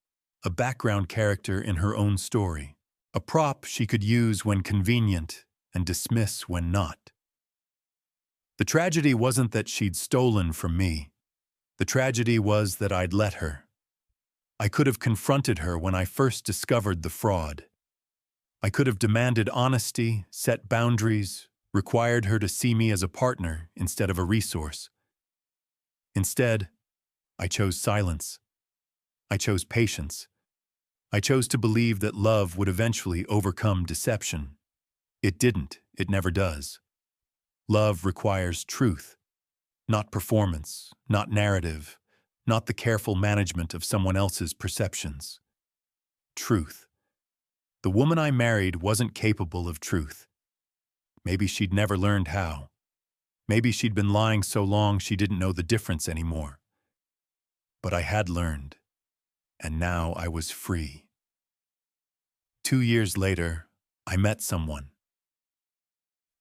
a background character in her own story, a prop she could use when convenient and dismiss when not. The tragedy wasn't that she'd stolen from me. The tragedy was that I'd let her. I could have confronted her when I first discovered the fraud. I could have demanded honesty, set boundaries, required her to see me as a partner instead of a resource. Instead, I chose silence. I chose patience. I chose to believe that love would eventually overcome deception. It didn't. It never does. Love requires truth, not performance, not narrative, not the careful management of someone else's perceptions. Truth. The woman I married wasn't capable of truth. Maybe she'd never learned how. Maybe she'd been lying so long she didn't know the difference anymore. But I had learned, and now I was free. 2 years later, I met someone.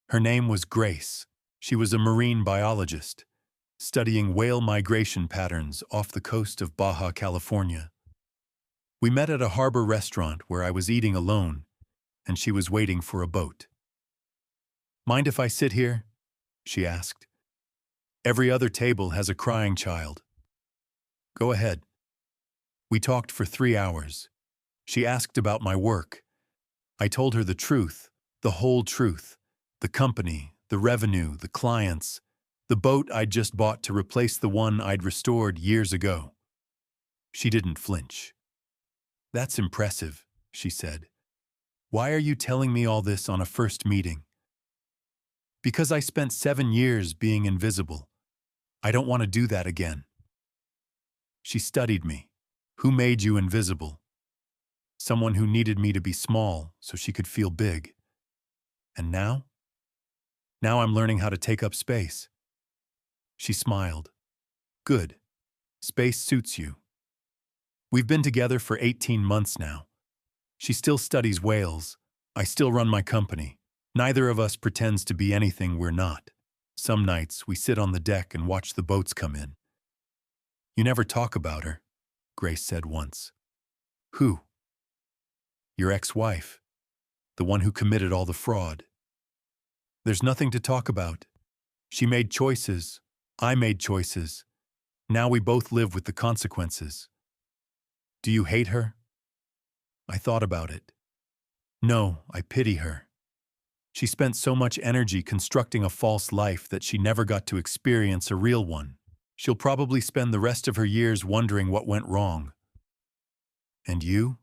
Her name was Grace. She was a marine biologist, studying whale migration patterns off the coast of Baja California. We met at a harbor restaurant where I was eating alone, and she was waiting for a boat. "Mind if I sit here?" she asked. "Every other table has a crying child." "Go ahead." We talked for 3 hours. She asked about my work. I told her the truth, the whole truth, the company, the revenue, the clients, the boat I'd just bought to replace the one I'd restored years ago. She didn't flinch. "That's impressive," she said. "Why are you telling me all this on a first meeting?" "Because I spent 7 years being invisible. I don't want to do that again." She studied me. "Who made you invisible?" "Someone who needed me to be small so she could feel big." "And now?" "Now I'm learning how to take up space." She smiled. "Good. Space suits you." We've been together for 18 months now. She still studies whales. I still run my company. Neither of us pretends to be anything we're not. Some nights we sit on the deck and watch the boats come in. "You never talk about her," Grace said once. "Who?" "Your ex-wife. The one who committed all the fraud." "There's nothing to talk about. She made choices. I made choices. Now we both live with the consequences." "Do you hate her?" I thought about it. No, I pity her. She spent so much energy constructing a false life that she never got to experience a real one. She'll probably spend the rest of her years wondering what went wrong. And you?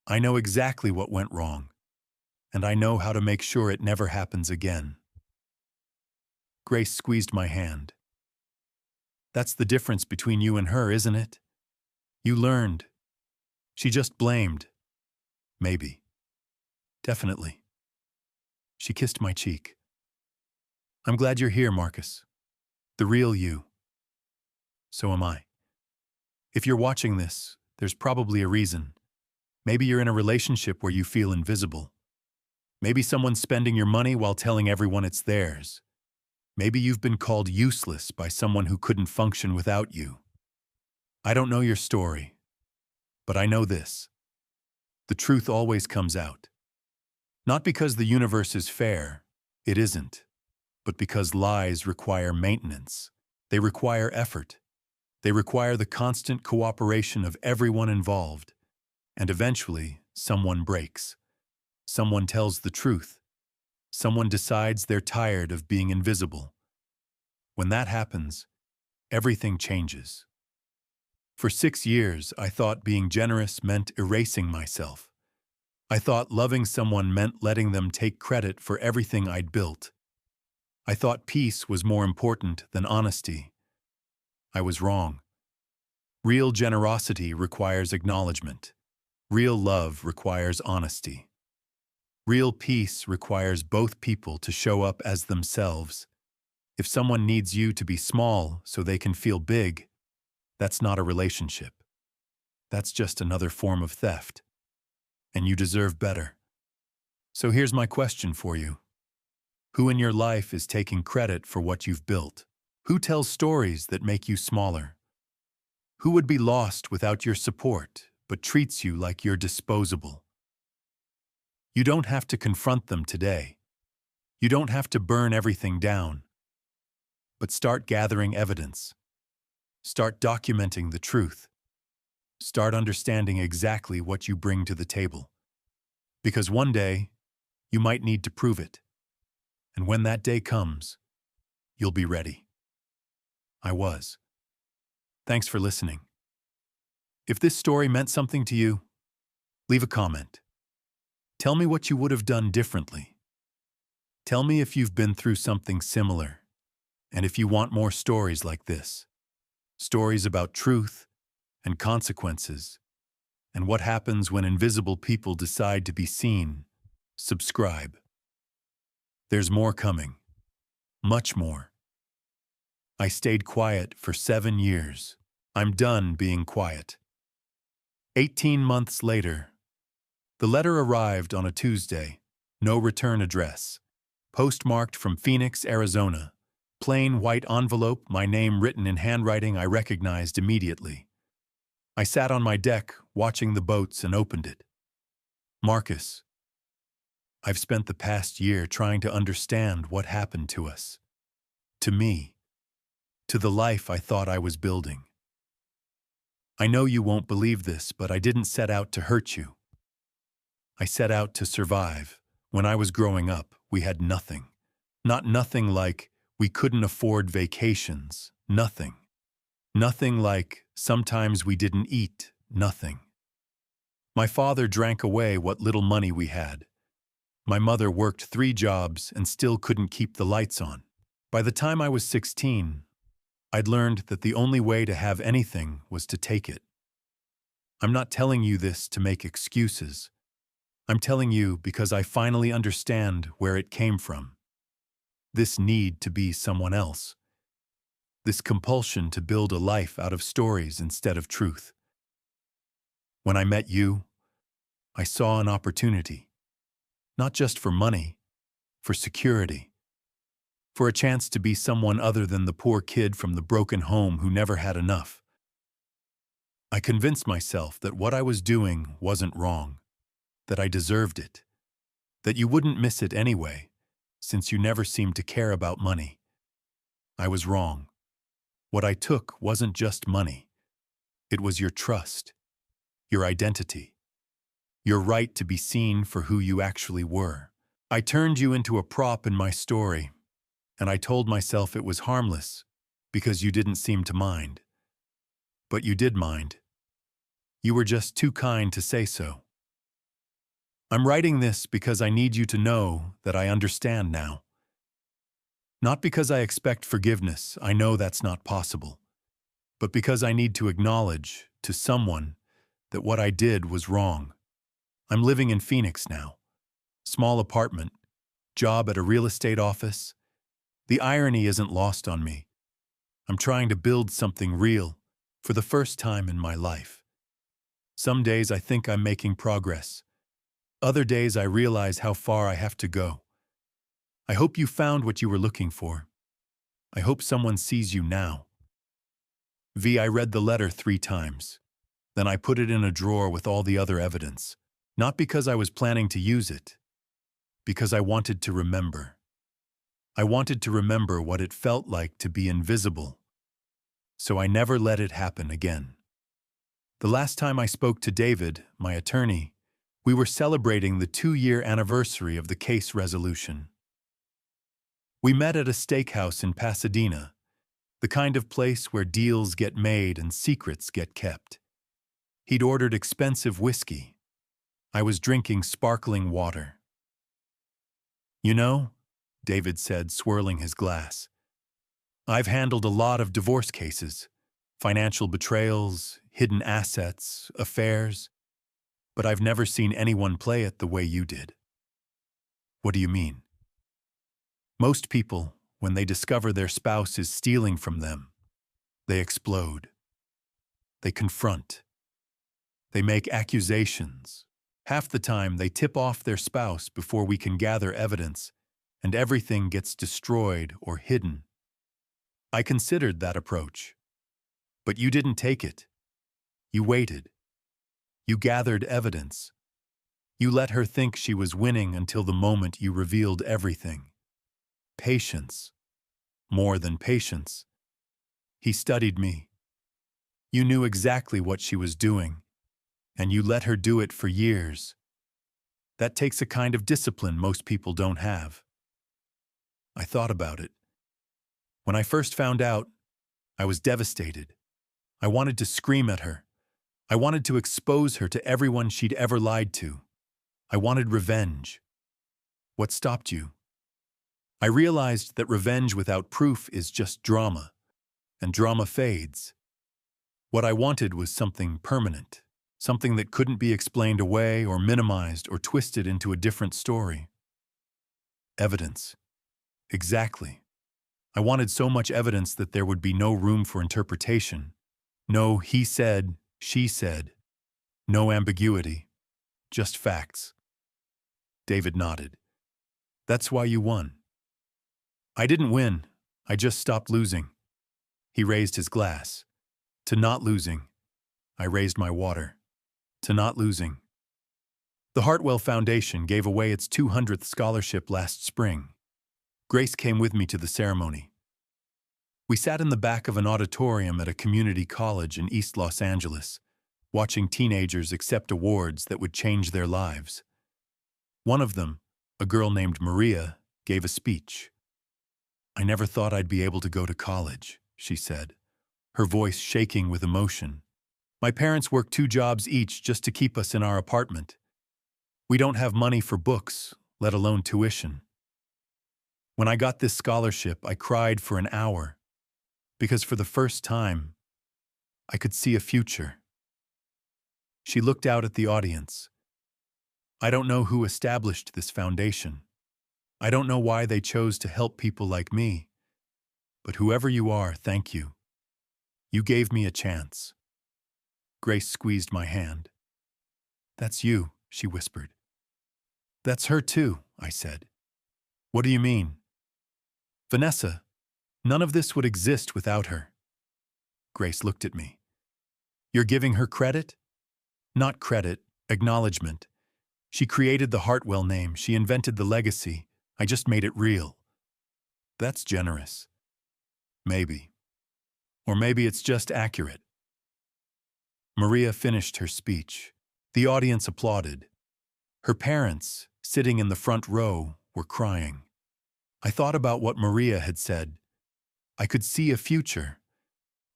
I know exactly what went wrong, and I know how to make sure it never happens again. Grace squeezed my hand. "That's the difference between you and her, isn't it? You learned. She just blamed. Maybe. Definitely." She kissed my cheek. "I'm glad you're here, Marcus. The real you." So am I. If you're watching this, there's probably a reason. Maybe you're in a relationship where you feel invisible. Maybe someone's spending your money while telling everyone it's theirs. Maybe you've been called useless by someone who couldn't function without you. I don't know your story, but I know this. The truth always comes out. Not because the universe is fair, it isn't, but because lies require maintenance. They require effort. They require the constant cooperation of everyone involved. And eventually, someone breaks. Someone tells the truth. Someone decides they're tired of being invisible. When that happens, everything changes. For 6 years, I thought being generous meant erasing myself. I thought loving someone meant letting them take credit for everything I'd built. I thought peace was more important than honesty. I was wrong. Real generosity requires acknowledgement. Real love requires honesty. Real peace requires both people to show up as themselves. If someone needs you to be small so they can feel big, that's not a relationship. That's just another form of theft. And you deserve better. So here's my question for you. Who in your life is taking credit for what you've built? Who tells stories that make you smaller? Who would be lost without your support, but treats you like you're disposable? You don't have to confront them today. You don't have to burn everything down. But start gathering evidence. Start documenting the truth. Start understanding exactly what you bring to the table. Because one day, you might need to prove it. And when that day comes, you'll be ready. I was. Thanks for listening. If this story meant something to you, leave a comment. Tell me what you would have done differently. Tell me if you've been through something similar, and if you want more stories like this. Stories about truth and consequences, and what happens when invisible people decide to be seen. Subscribe. There's more coming. Much more. I stayed quiet for 7 years. I'm done being quiet. 18 months later, the letter arrived on a Tuesday. No return address. Postmarked from Phoenix, Arizona. Plain white envelope, my name written in handwriting I recognized immediately. I sat on my deck, watching the boats, and opened it. Marcus, I've spent the past year trying to understand what happened to us. To me. To the life I thought I was building. I know you won't believe this, but I didn't set out to hurt you. I set out to survive. When I was growing up, we had nothing. Not nothing like we couldn't afford vacations. Nothing. Nothing like sometimes we didn't eat. Nothing. My father drank away what little money we had. My mother worked 3 jobs and still couldn't keep the lights on. By the time I was 16, I'd learned that the only way to have anything was to take it. I'm not telling you this to make excuses. I'm telling you because I finally understand where it came from. This need to be someone else. This compulsion to build a life out of stories instead of truth. When I met you, I saw an opportunity. Not just for money, for security. For a chance to be someone other than the poor kid from the broken home who never had enough. I convinced myself that what I was doing wasn't wrong, that I deserved it, that you wouldn't miss it anyway, since you never seemed to care about money. I was wrong. What I took wasn't just money. It was your trust, your identity, your right to be seen for who you actually were. I turned you into a prop in my story, and I told myself it was harmless because you didn't seem to mind. But you did mind. You were just too kind to say so. I'm writing this because I need you to know that I understand now. Not because I expect forgiveness, I know that's not possible, but because I need to acknowledge to someone that what I did was wrong. I'm living in Phoenix now. Small apartment, job at a real estate office. The irony isn't lost on me. I'm trying to build something real for the first time in my life. Some days I think I'm making progress. Other days I realize how far I have to go. I hope you found what you were looking for. I hope someone sees you now. I read the letter 3 times. Then I put it in a drawer with all the other evidence. Not because I was planning to use it, because I wanted to remember. I wanted to remember what it felt like to be invisible. So I never let it happen again. The last time I spoke to David, my attorney, we were celebrating the 2-year anniversary of the case resolution. We met at a steakhouse in Pasadena, the kind of place where deals get made and secrets get kept. He'd ordered expensive whiskey. I was drinking sparkling water. You know, David said, swirling his glass, I've handled a lot of divorce cases, financial betrayals, hidden assets, affairs, but I've never seen anyone play it the way you did. What do you mean? Most people, when they discover their spouse is stealing from them, they explode. They confront. They make accusations. Half the time, they tip off their spouse before we can gather evidence, and everything gets destroyed or hidden. I considered that approach. But you didn't take it. You waited. You gathered evidence. You let her think she was winning until the moment you revealed everything. Patience. More than patience. He studied me. You knew exactly what she was doing, and you let her do it for years. That takes a kind of discipline most people don't have. I thought about it. When I first found out, I was devastated. I wanted to scream at her. I wanted to expose her to everyone she'd ever lied to. I wanted revenge. What stopped you? I realized that revenge without proof is just drama, and drama fades. What I wanted was something permanent, something that couldn't be explained away or minimized or twisted into a different story. Evidence. Exactly. I wanted so much evidence that there would be no room for interpretation. No he said, she said. No ambiguity. Just facts. David nodded. That's why you won. I didn't win. I just stopped losing. He raised his glass. To not losing. I raised my water. To not losing. The Hartwell Foundation gave away its 200th scholarship last spring. Grace came with me to the ceremony. We sat in the back of an auditorium at a community college in East Los Angeles, watching teenagers accept awards that would change their lives. One of them, a girl named Maria, gave a speech. I never thought I'd be able to go to college, she said, her voice shaking with emotion. My parents work 2 jobs each just to keep us in our apartment. We don't have money for books, let alone tuition. When I got this scholarship, I cried for an hour, because for the first time, I could see a future. She looked out at the audience. I don't know who established this foundation. I don't know why they chose to help people like me. But whoever you are, thank you. You gave me a chance. Grace squeezed my hand. That's you, she whispered. That's her too, I said. What do you mean? Vanessa, none of this would exist without her. Grace looked at me. You're giving her credit? Not credit, acknowledgement. She created the Hartwell name. She invented the legacy. I just made it real. That's generous. Maybe. Or maybe it's just accurate. Maria finished her speech. The audience applauded. Her parents, sitting in the front row, were crying. I thought about what Maria had said. I could see a future.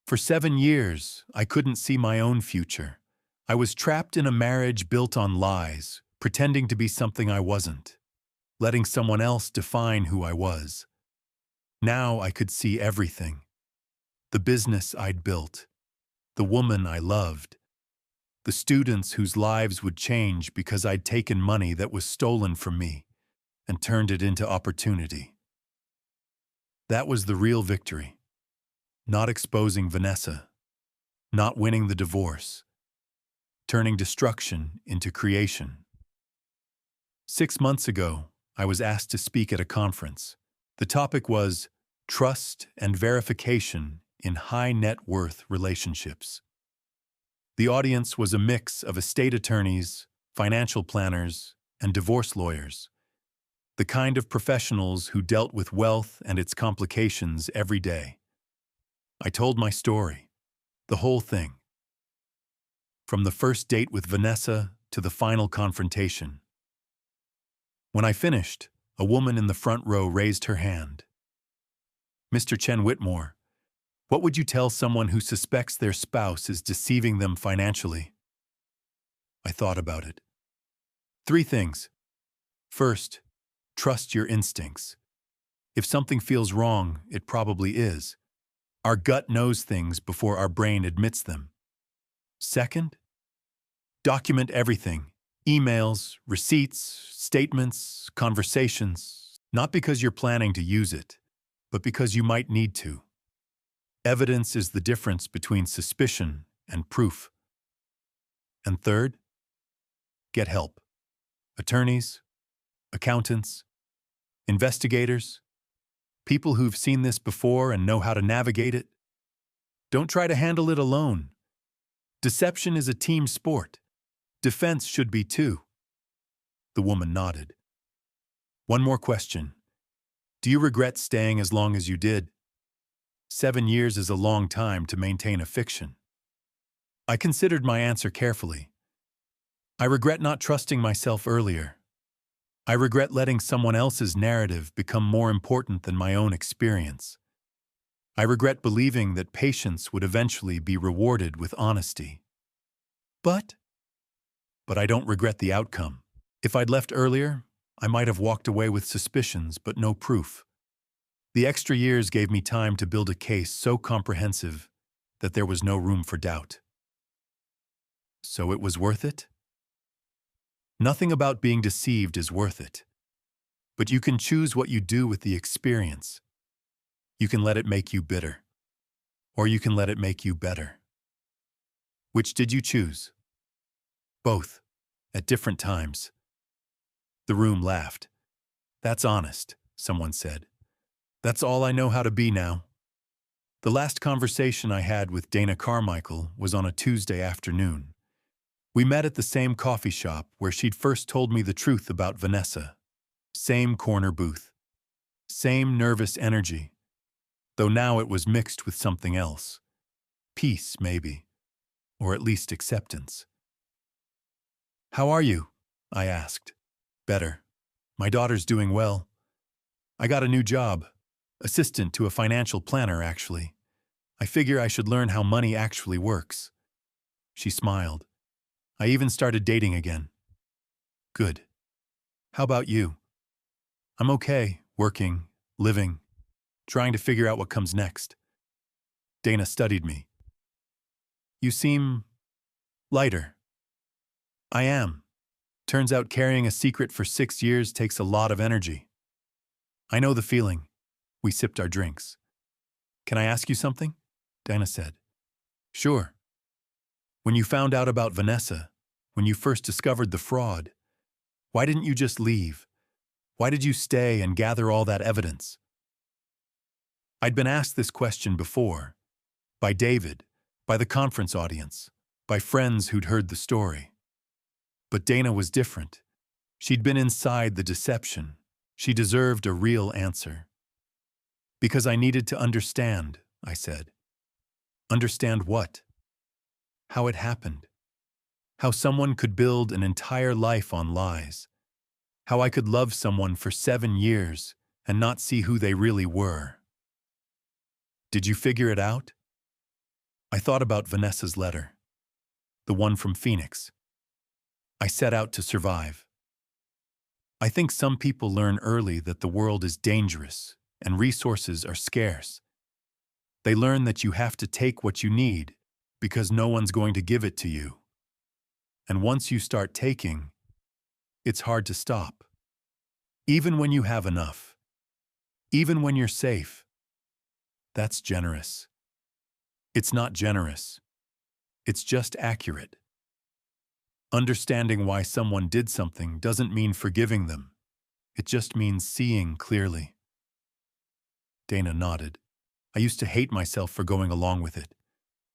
For 7 years, I couldn't see my own future. I was trapped in a marriage built on lies, pretending to be something I wasn't, letting someone else define who I was. Now I could see everything. The business I'd built, the woman I loved, the students whose lives would change because I'd taken money that was stolen from me and turned it into opportunity. That was the real victory. Not exposing Vanessa, not winning the divorce, turning destruction into creation. 6 months ago, I was asked to speak at a conference. The topic was trust and verification in high net worth relationships. The audience was a mix of estate attorneys, financial planners, and divorce lawyers, the kind of professionals who dealt with wealth and its complications every day. I told my story, the whole thing. From the first date with Vanessa to the final confrontation. When I finished, a woman in the front row raised her hand. Mr. Chen Whitmore, what would you tell someone who suspects their spouse is deceiving them financially? I thought about it. 3 things. First, trust your instincts. If something feels wrong, it probably is. Our gut knows things before our brain admits them. Second, document everything. Emails, receipts, statements, conversations. Not because you're planning to use it, but because you might need to. Evidence is the difference between suspicion and proof. And third, get help. Attorneys, accountants, Investigators? People who've seen this before and know how to navigate it? Don't try to handle it alone. Deception is a team sport. Defense should be too. The woman nodded. One more question. Do you regret staying as long as you did? 7 years is a long time to maintain a fiction. I considered my answer carefully. I regret not trusting myself earlier. I regret letting someone else's narrative become more important than my own experience. I regret believing that patience would eventually be rewarded with honesty. But I don't regret the outcome. If I'd left earlier, I might have walked away with suspicions but no proof. The extra years gave me time to build a case so comprehensive that there was no room for doubt. So it was worth it? Nothing about being deceived is worth it. But you can choose what you do with the experience. You can let it make you bitter, or you can let it make you better. Which did you choose? Both, at different times. The room laughed. That's honest, someone said. That's all I know how to be now. The last conversation I had with Dana Carmichael was on a Tuesday afternoon. We met at the same coffee shop where she'd first told me the truth about Vanessa. Same corner booth. Same nervous energy. Though now it was mixed with something else. Peace, maybe. Or at least acceptance. How are you? I asked. Better. My daughter's doing well. I got a new job. Assistant to a financial planner, actually. I figure I should learn how money actually works. She smiled. I even started dating again. Good. How about you? I'm okay, working, living, trying to figure out what comes next. Dana studied me. You seem lighter. I am. Turns out carrying a secret for 6 years takes a lot of energy. I know the feeling. We sipped our drinks. Can I ask you something? Dana said. Sure. When you found out about Vanessa, when you first discovered the fraud, why didn't you just leave? Why did you stay and gather all that evidence? I'd been asked this question before, by David, by the conference audience, by friends who'd heard the story. But Dana was different. She'd been inside the deception. She deserved a real answer. Because I needed to understand, I said. Understand what? How it happened. How someone could build an entire life on lies. How I could love someone for 7 years and not see who they really were. Did you figure it out? I thought about Vanessa's letter. The one from Phoenix. I set out to survive. I think some people learn early that the world is dangerous and resources are scarce. They learn that you have to take what you need because no one's going to give it to you. And once you start taking, it's hard to stop. Even when you have enough. Even when you're safe. That's generous. It's not generous. It's just accurate. Understanding why someone did something doesn't mean forgiving them. It just means seeing clearly. Dana nodded. I used to hate myself for going along with it,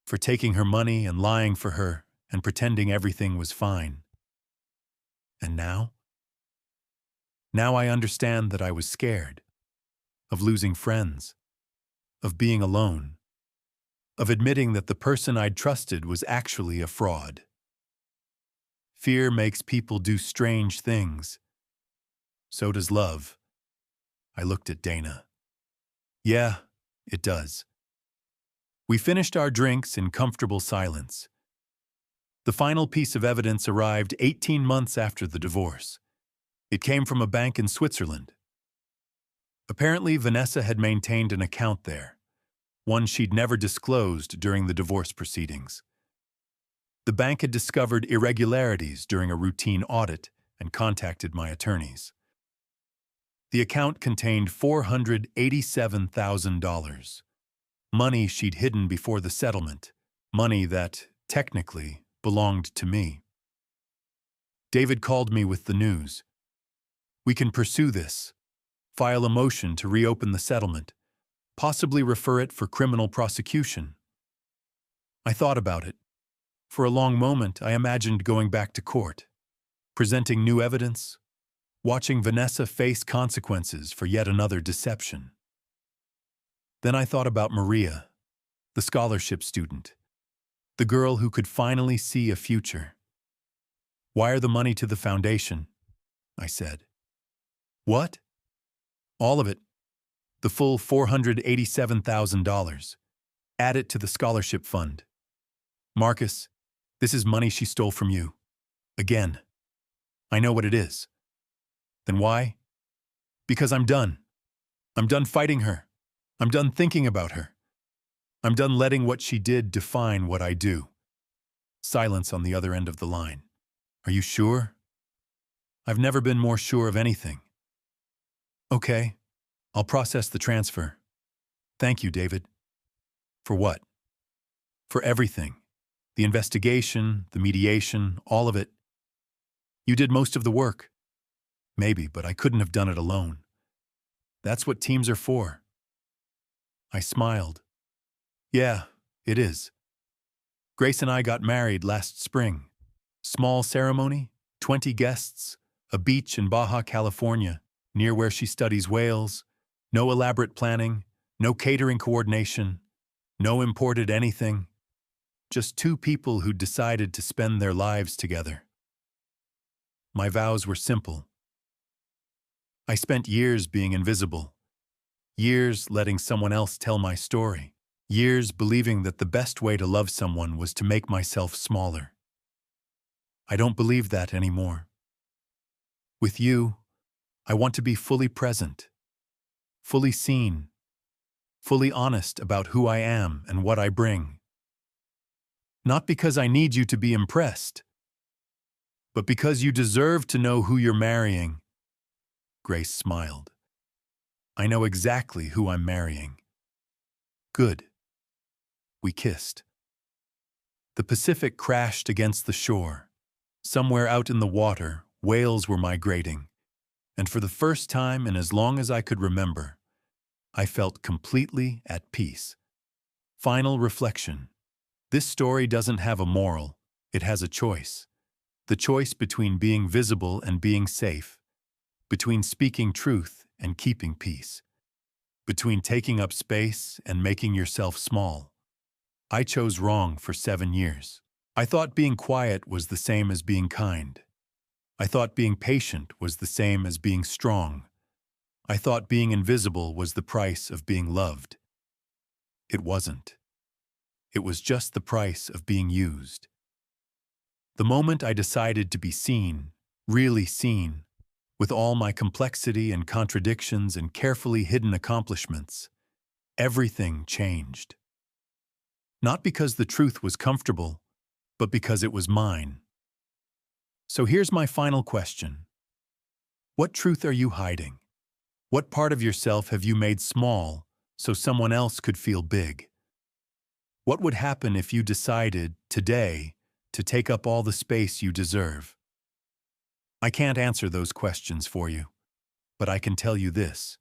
for taking her money and lying for her and pretending everything was fine. And now? Now I understand that I was scared, of losing friends, of being alone, of admitting that the person I'd trusted was actually a fraud. Fear makes people do strange things. So does love. I looked at Dana. Yeah, it does. We finished our drinks in comfortable silence. The final piece of evidence arrived 18 months after the divorce. It came from a bank in Switzerland. Apparently, Vanessa had maintained an account there, one she'd never disclosed during the divorce proceedings. The bank had discovered irregularities during a routine audit and contacted my attorneys. The account contained $487,000, money she'd hidden before the settlement, money that, technically, belonged to me. David called me with the news. We can pursue this. file a motion to reopen the settlement, possibly refer it for criminal prosecution. I thought about it. For a long moment, I imagined going back to court, presenting new evidence, watching Vanessa face consequences for yet another deception. Then I thought about Maria, the scholarship student, the girl who could finally see a future. "Wire the money to the foundation," I said. "What?" "All of it. The full $487,000. Add it to the scholarship fund. Marcus, this is money she stole from you. Again. I know what it is." "Then why?" "Because I'm done. I'm done fighting her. I'm done thinking about her. I'm done letting what she did define what I do." Silence on the other end of the line. "Are you sure?" "I've never been more sure of anything." "Okay, I'll process the transfer. Thank you, David." "For what?" "For everything. The investigation, the mediation, all of it. You did most of the work." "Maybe, but I couldn't have done it alone. That's what teams are for." I smiled. "Yeah, it is. Grace and I got married last spring. Small ceremony, 20 guests, a beach in Baja California, near where she studies whales, no elaborate planning, no catering coordination, no imported anything. Just two people who decided to spend their lives together. My vows were simple. I spent years being invisible, years letting someone else tell my story, years believing that the best way to love someone was to make myself smaller. I don't believe that anymore. With you, I want to be fully present, fully seen, fully honest about who I am and what I bring. Not because I need you to be impressed, but because you deserve to know who you're marrying." Grace smiled. "I know exactly who I'm marrying." "Good." We kissed. The Pacific crashed against the shore. Somewhere out in the water, whales were migrating, and for the first time in as long as I could remember, I felt completely at peace. Final reflection. This story doesn't have a moral, it has a choice. The choice between being visible and being safe, between speaking truth and keeping peace, between taking up space and making yourself small. I chose wrong for 7 years. I thought being quiet was the same as being kind. I thought being patient was the same as being strong. I thought being invisible was the price of being loved. It wasn't. It was just the price of being used. The moment I decided to be seen, really seen, with all my complexity and contradictions and carefully hidden accomplishments, everything changed. Not because the truth was comfortable, but because it was mine. So here's my final question. What truth are you hiding? What part of yourself have you made small so someone else could feel big? What would happen if you decided, today, to take up all the space you deserve? I can't answer those questions for you, but I can tell you this.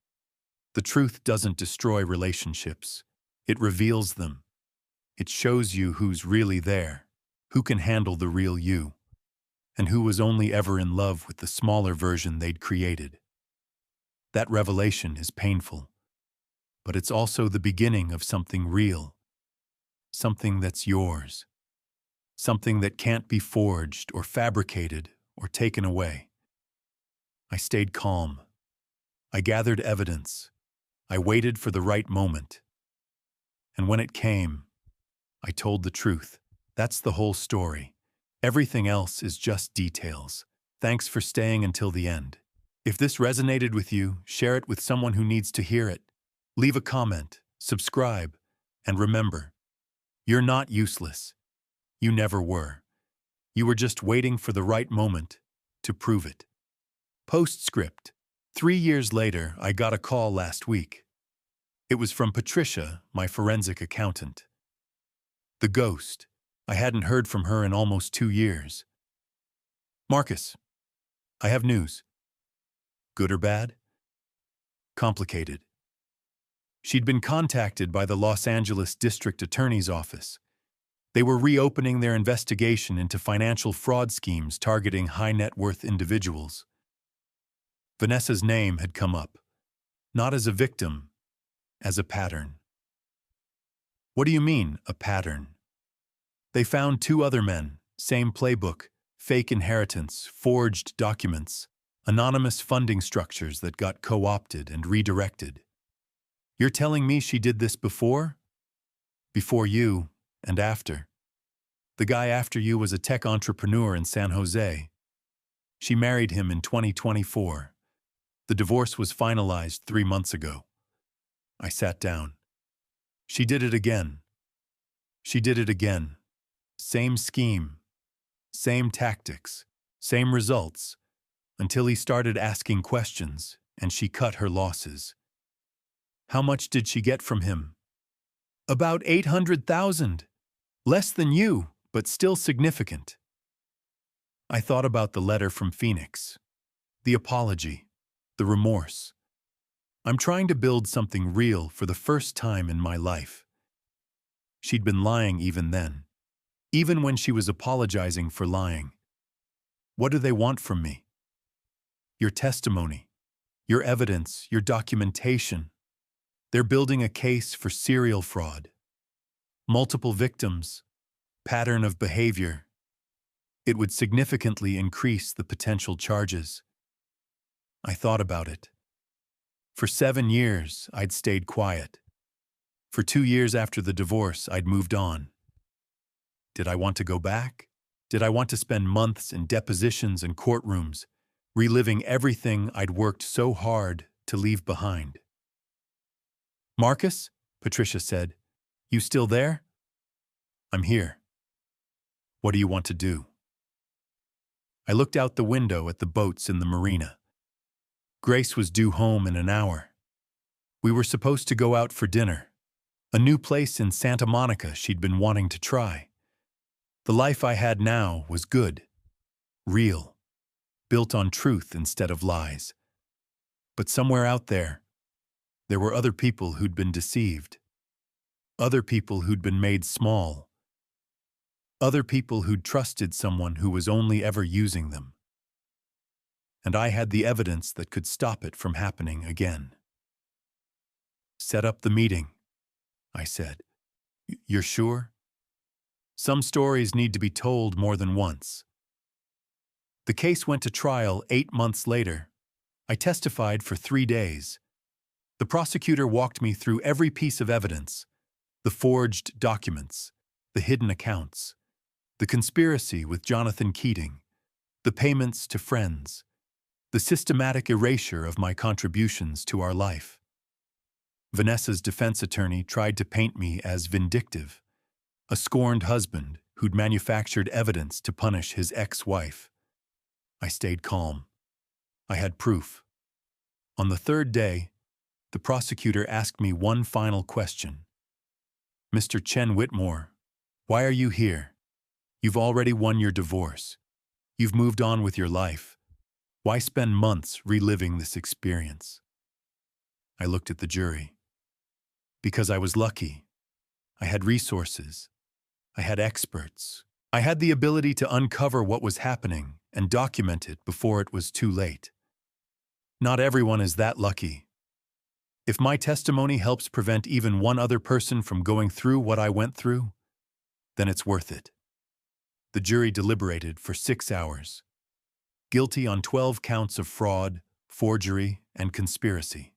The truth doesn't destroy relationships. It reveals them. It shows you who's really there, who can handle the real you, and who was only ever in love with the smaller version they'd created. That revelation is painful, but it's also the beginning of something real, something that's yours, something that can't be forged or fabricated or taken away. I stayed calm. I gathered evidence. I waited for the right moment. And when it came, I told the truth. That's the whole story. Everything else is just details. Thanks for staying until the end. If this resonated with you, share it with someone who needs to hear it. Leave a comment, subscribe, and remember, you're not useless. You never were. You were just waiting for the right moment to prove it. Postscript. 3 years later, I got a call last week. It was from Patricia, my forensic accountant. The ghost. I hadn't heard from her in almost 2 years. "Marcus, I have news." "Good or bad?" complicated. She'd been contacted by the Los Angeles District Attorney's Office. They were reopening their investigation into financial fraud schemes targeting high-net-worth individuals. Vanessa's name had come up, not as a victim, as a pattern. What do you mean, a pattern? They found 2 other men, same playbook, fake inheritance, forged documents, anonymous funding structures that got co-opted and redirected. You're telling me she did this before? Before you, and after. The guy after you was a tech entrepreneur in San Jose. She married him in 2024. The divorce was finalized 3 months ago. I sat down. She did it again. She did it again. Same scheme, same tactics, same results, until he started asking questions and she cut her losses. How much did she get from him? About 800,000. Less than you, but still significant. I thought about the letter from Phoenix, the apology, the remorse. I'm trying to build something real for the first time in my life. She'd been lying even then, even when she was apologizing for lying. What do they want from me? Your testimony, your evidence, your documentation. They're building a case for serial fraud. Multiple victims, pattern of behavior. It would significantly increase the potential charges. I thought about it. For 7 years, I'd stayed quiet. For 2 years after the divorce, I'd moved on. Did I want to go back? Did I want to spend months in depositions and courtrooms, reliving everything I'd worked so hard to leave behind? Marcus, Patricia said, you still there? I'm here. What do you want to do? I looked out the window at the boats in the marina. Grace was due home in an hour. We were supposed to go out for dinner, a new place in Santa Monica she'd been wanting to try. The life I had now was good, real, built on truth instead of lies. But somewhere out there were other people who'd been deceived, other people who'd been made small, other people who'd trusted someone who was only ever using them. And I had the evidence that could stop it from happening again. Set up the meeting, I said. You're sure? Some stories need to be told more than once. The case went to trial 8 months later. I testified for 3 days. The prosecutor walked me through every piece of evidence, the forged documents, the hidden accounts, the conspiracy with Jonathan Keating, the payments to friends, the systematic erasure of my contributions to our life. Vanessa's defense attorney tried to paint me as vindictive, a scorned husband who'd manufactured evidence to punish his ex-wife. I stayed calm. I had proof. On the 3rd day, the prosecutor asked me one final question. Mr. Chen Whitmore, why are you here? You've already won your divorce. You've moved on with your life. Why spend months reliving this experience? I looked at the jury. Because I was lucky. I had resources. I had experts. I had the ability to uncover what was happening and document it before it was too late. Not everyone is that lucky. If my testimony helps prevent even one other person from going through what I went through, then it's worth it. The jury deliberated for 6 hours. Guilty on 12 counts of fraud, forgery, and conspiracy.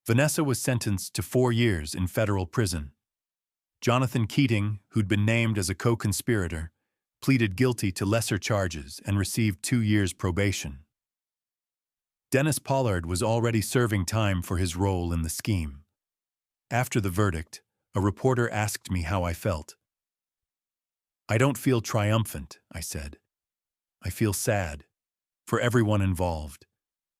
Vanessa was sentenced to 4 years in federal prison. Jonathan Keating, who'd been named as a co-conspirator, pleaded guilty to lesser charges and received 2 years probation. Dennis Pollard was already serving time for his role in the scheme. After the verdict, a reporter asked me how I felt. I don't feel triumphant, I said. I feel sad, for everyone involved,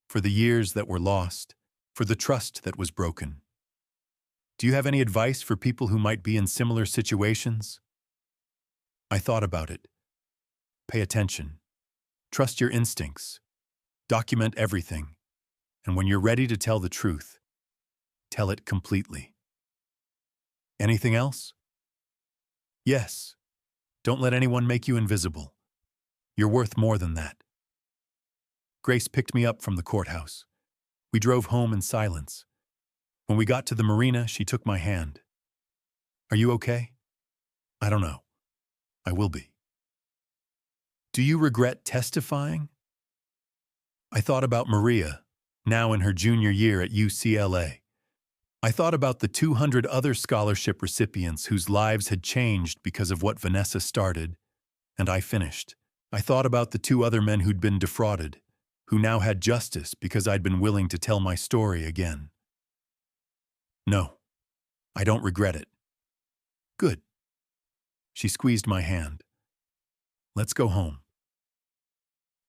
for the years that were lost, for the trust that was broken. Do you have any advice for people who might be in similar situations? I thought about it. Pay attention. Trust your instincts. Document everything. And when you're ready to tell the truth, tell it completely. Anything else? Yes. Don't let anyone make you invisible. You're worth more than that. Grace picked me up from the courthouse. We drove home in silence. When we got to the marina, she took my hand. Are you okay? I don't know. I will be. Do you regret testifying? I thought about Maria, now in her junior year at UCLA. I thought about the 200 other scholarship recipients whose lives had changed because of what Vanessa started, and I finished. I thought about the 2 other men who'd been defrauded, who now had justice because I'd been willing to tell my story again. No, I don't regret it. Good. She squeezed my hand. Let's go home.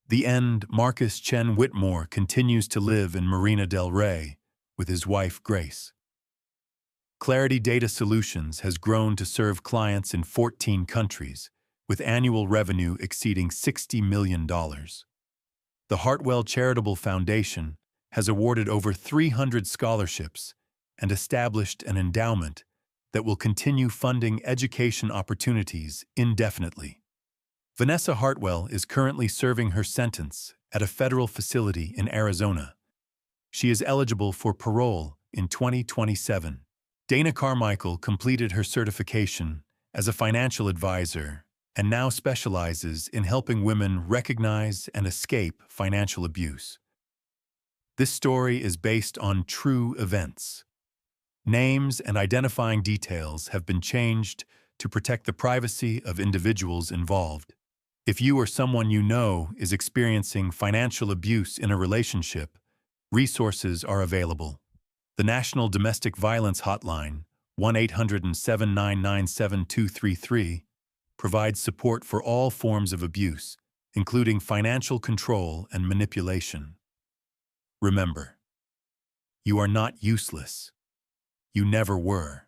The end. Marcus Chen Whitmore continues to live in Marina del Rey with his wife Grace. Clarity Data Solutions has grown to serve clients in 14 countries, with annual revenue exceeding $60 million. The Hartwell Charitable Foundation has awarded over 300 scholarships and established an endowment that will continue funding education opportunities indefinitely. Vanessa Hartwell is currently serving her sentence at a federal facility in Arizona. She is eligible for parole in 2027. Dana Carmichael completed her certification as a financial advisor and now specializes in helping women recognize and escape financial abuse. This story is based on true events. Names and identifying details have been changed to protect the privacy of individuals involved. If you or someone you know is experiencing financial abuse in a relationship, resources are available. The National Domestic Violence Hotline, 1-800-799-7233, provides support for all forms of abuse, including financial control and manipulation. Remember, you are not useless. You never were.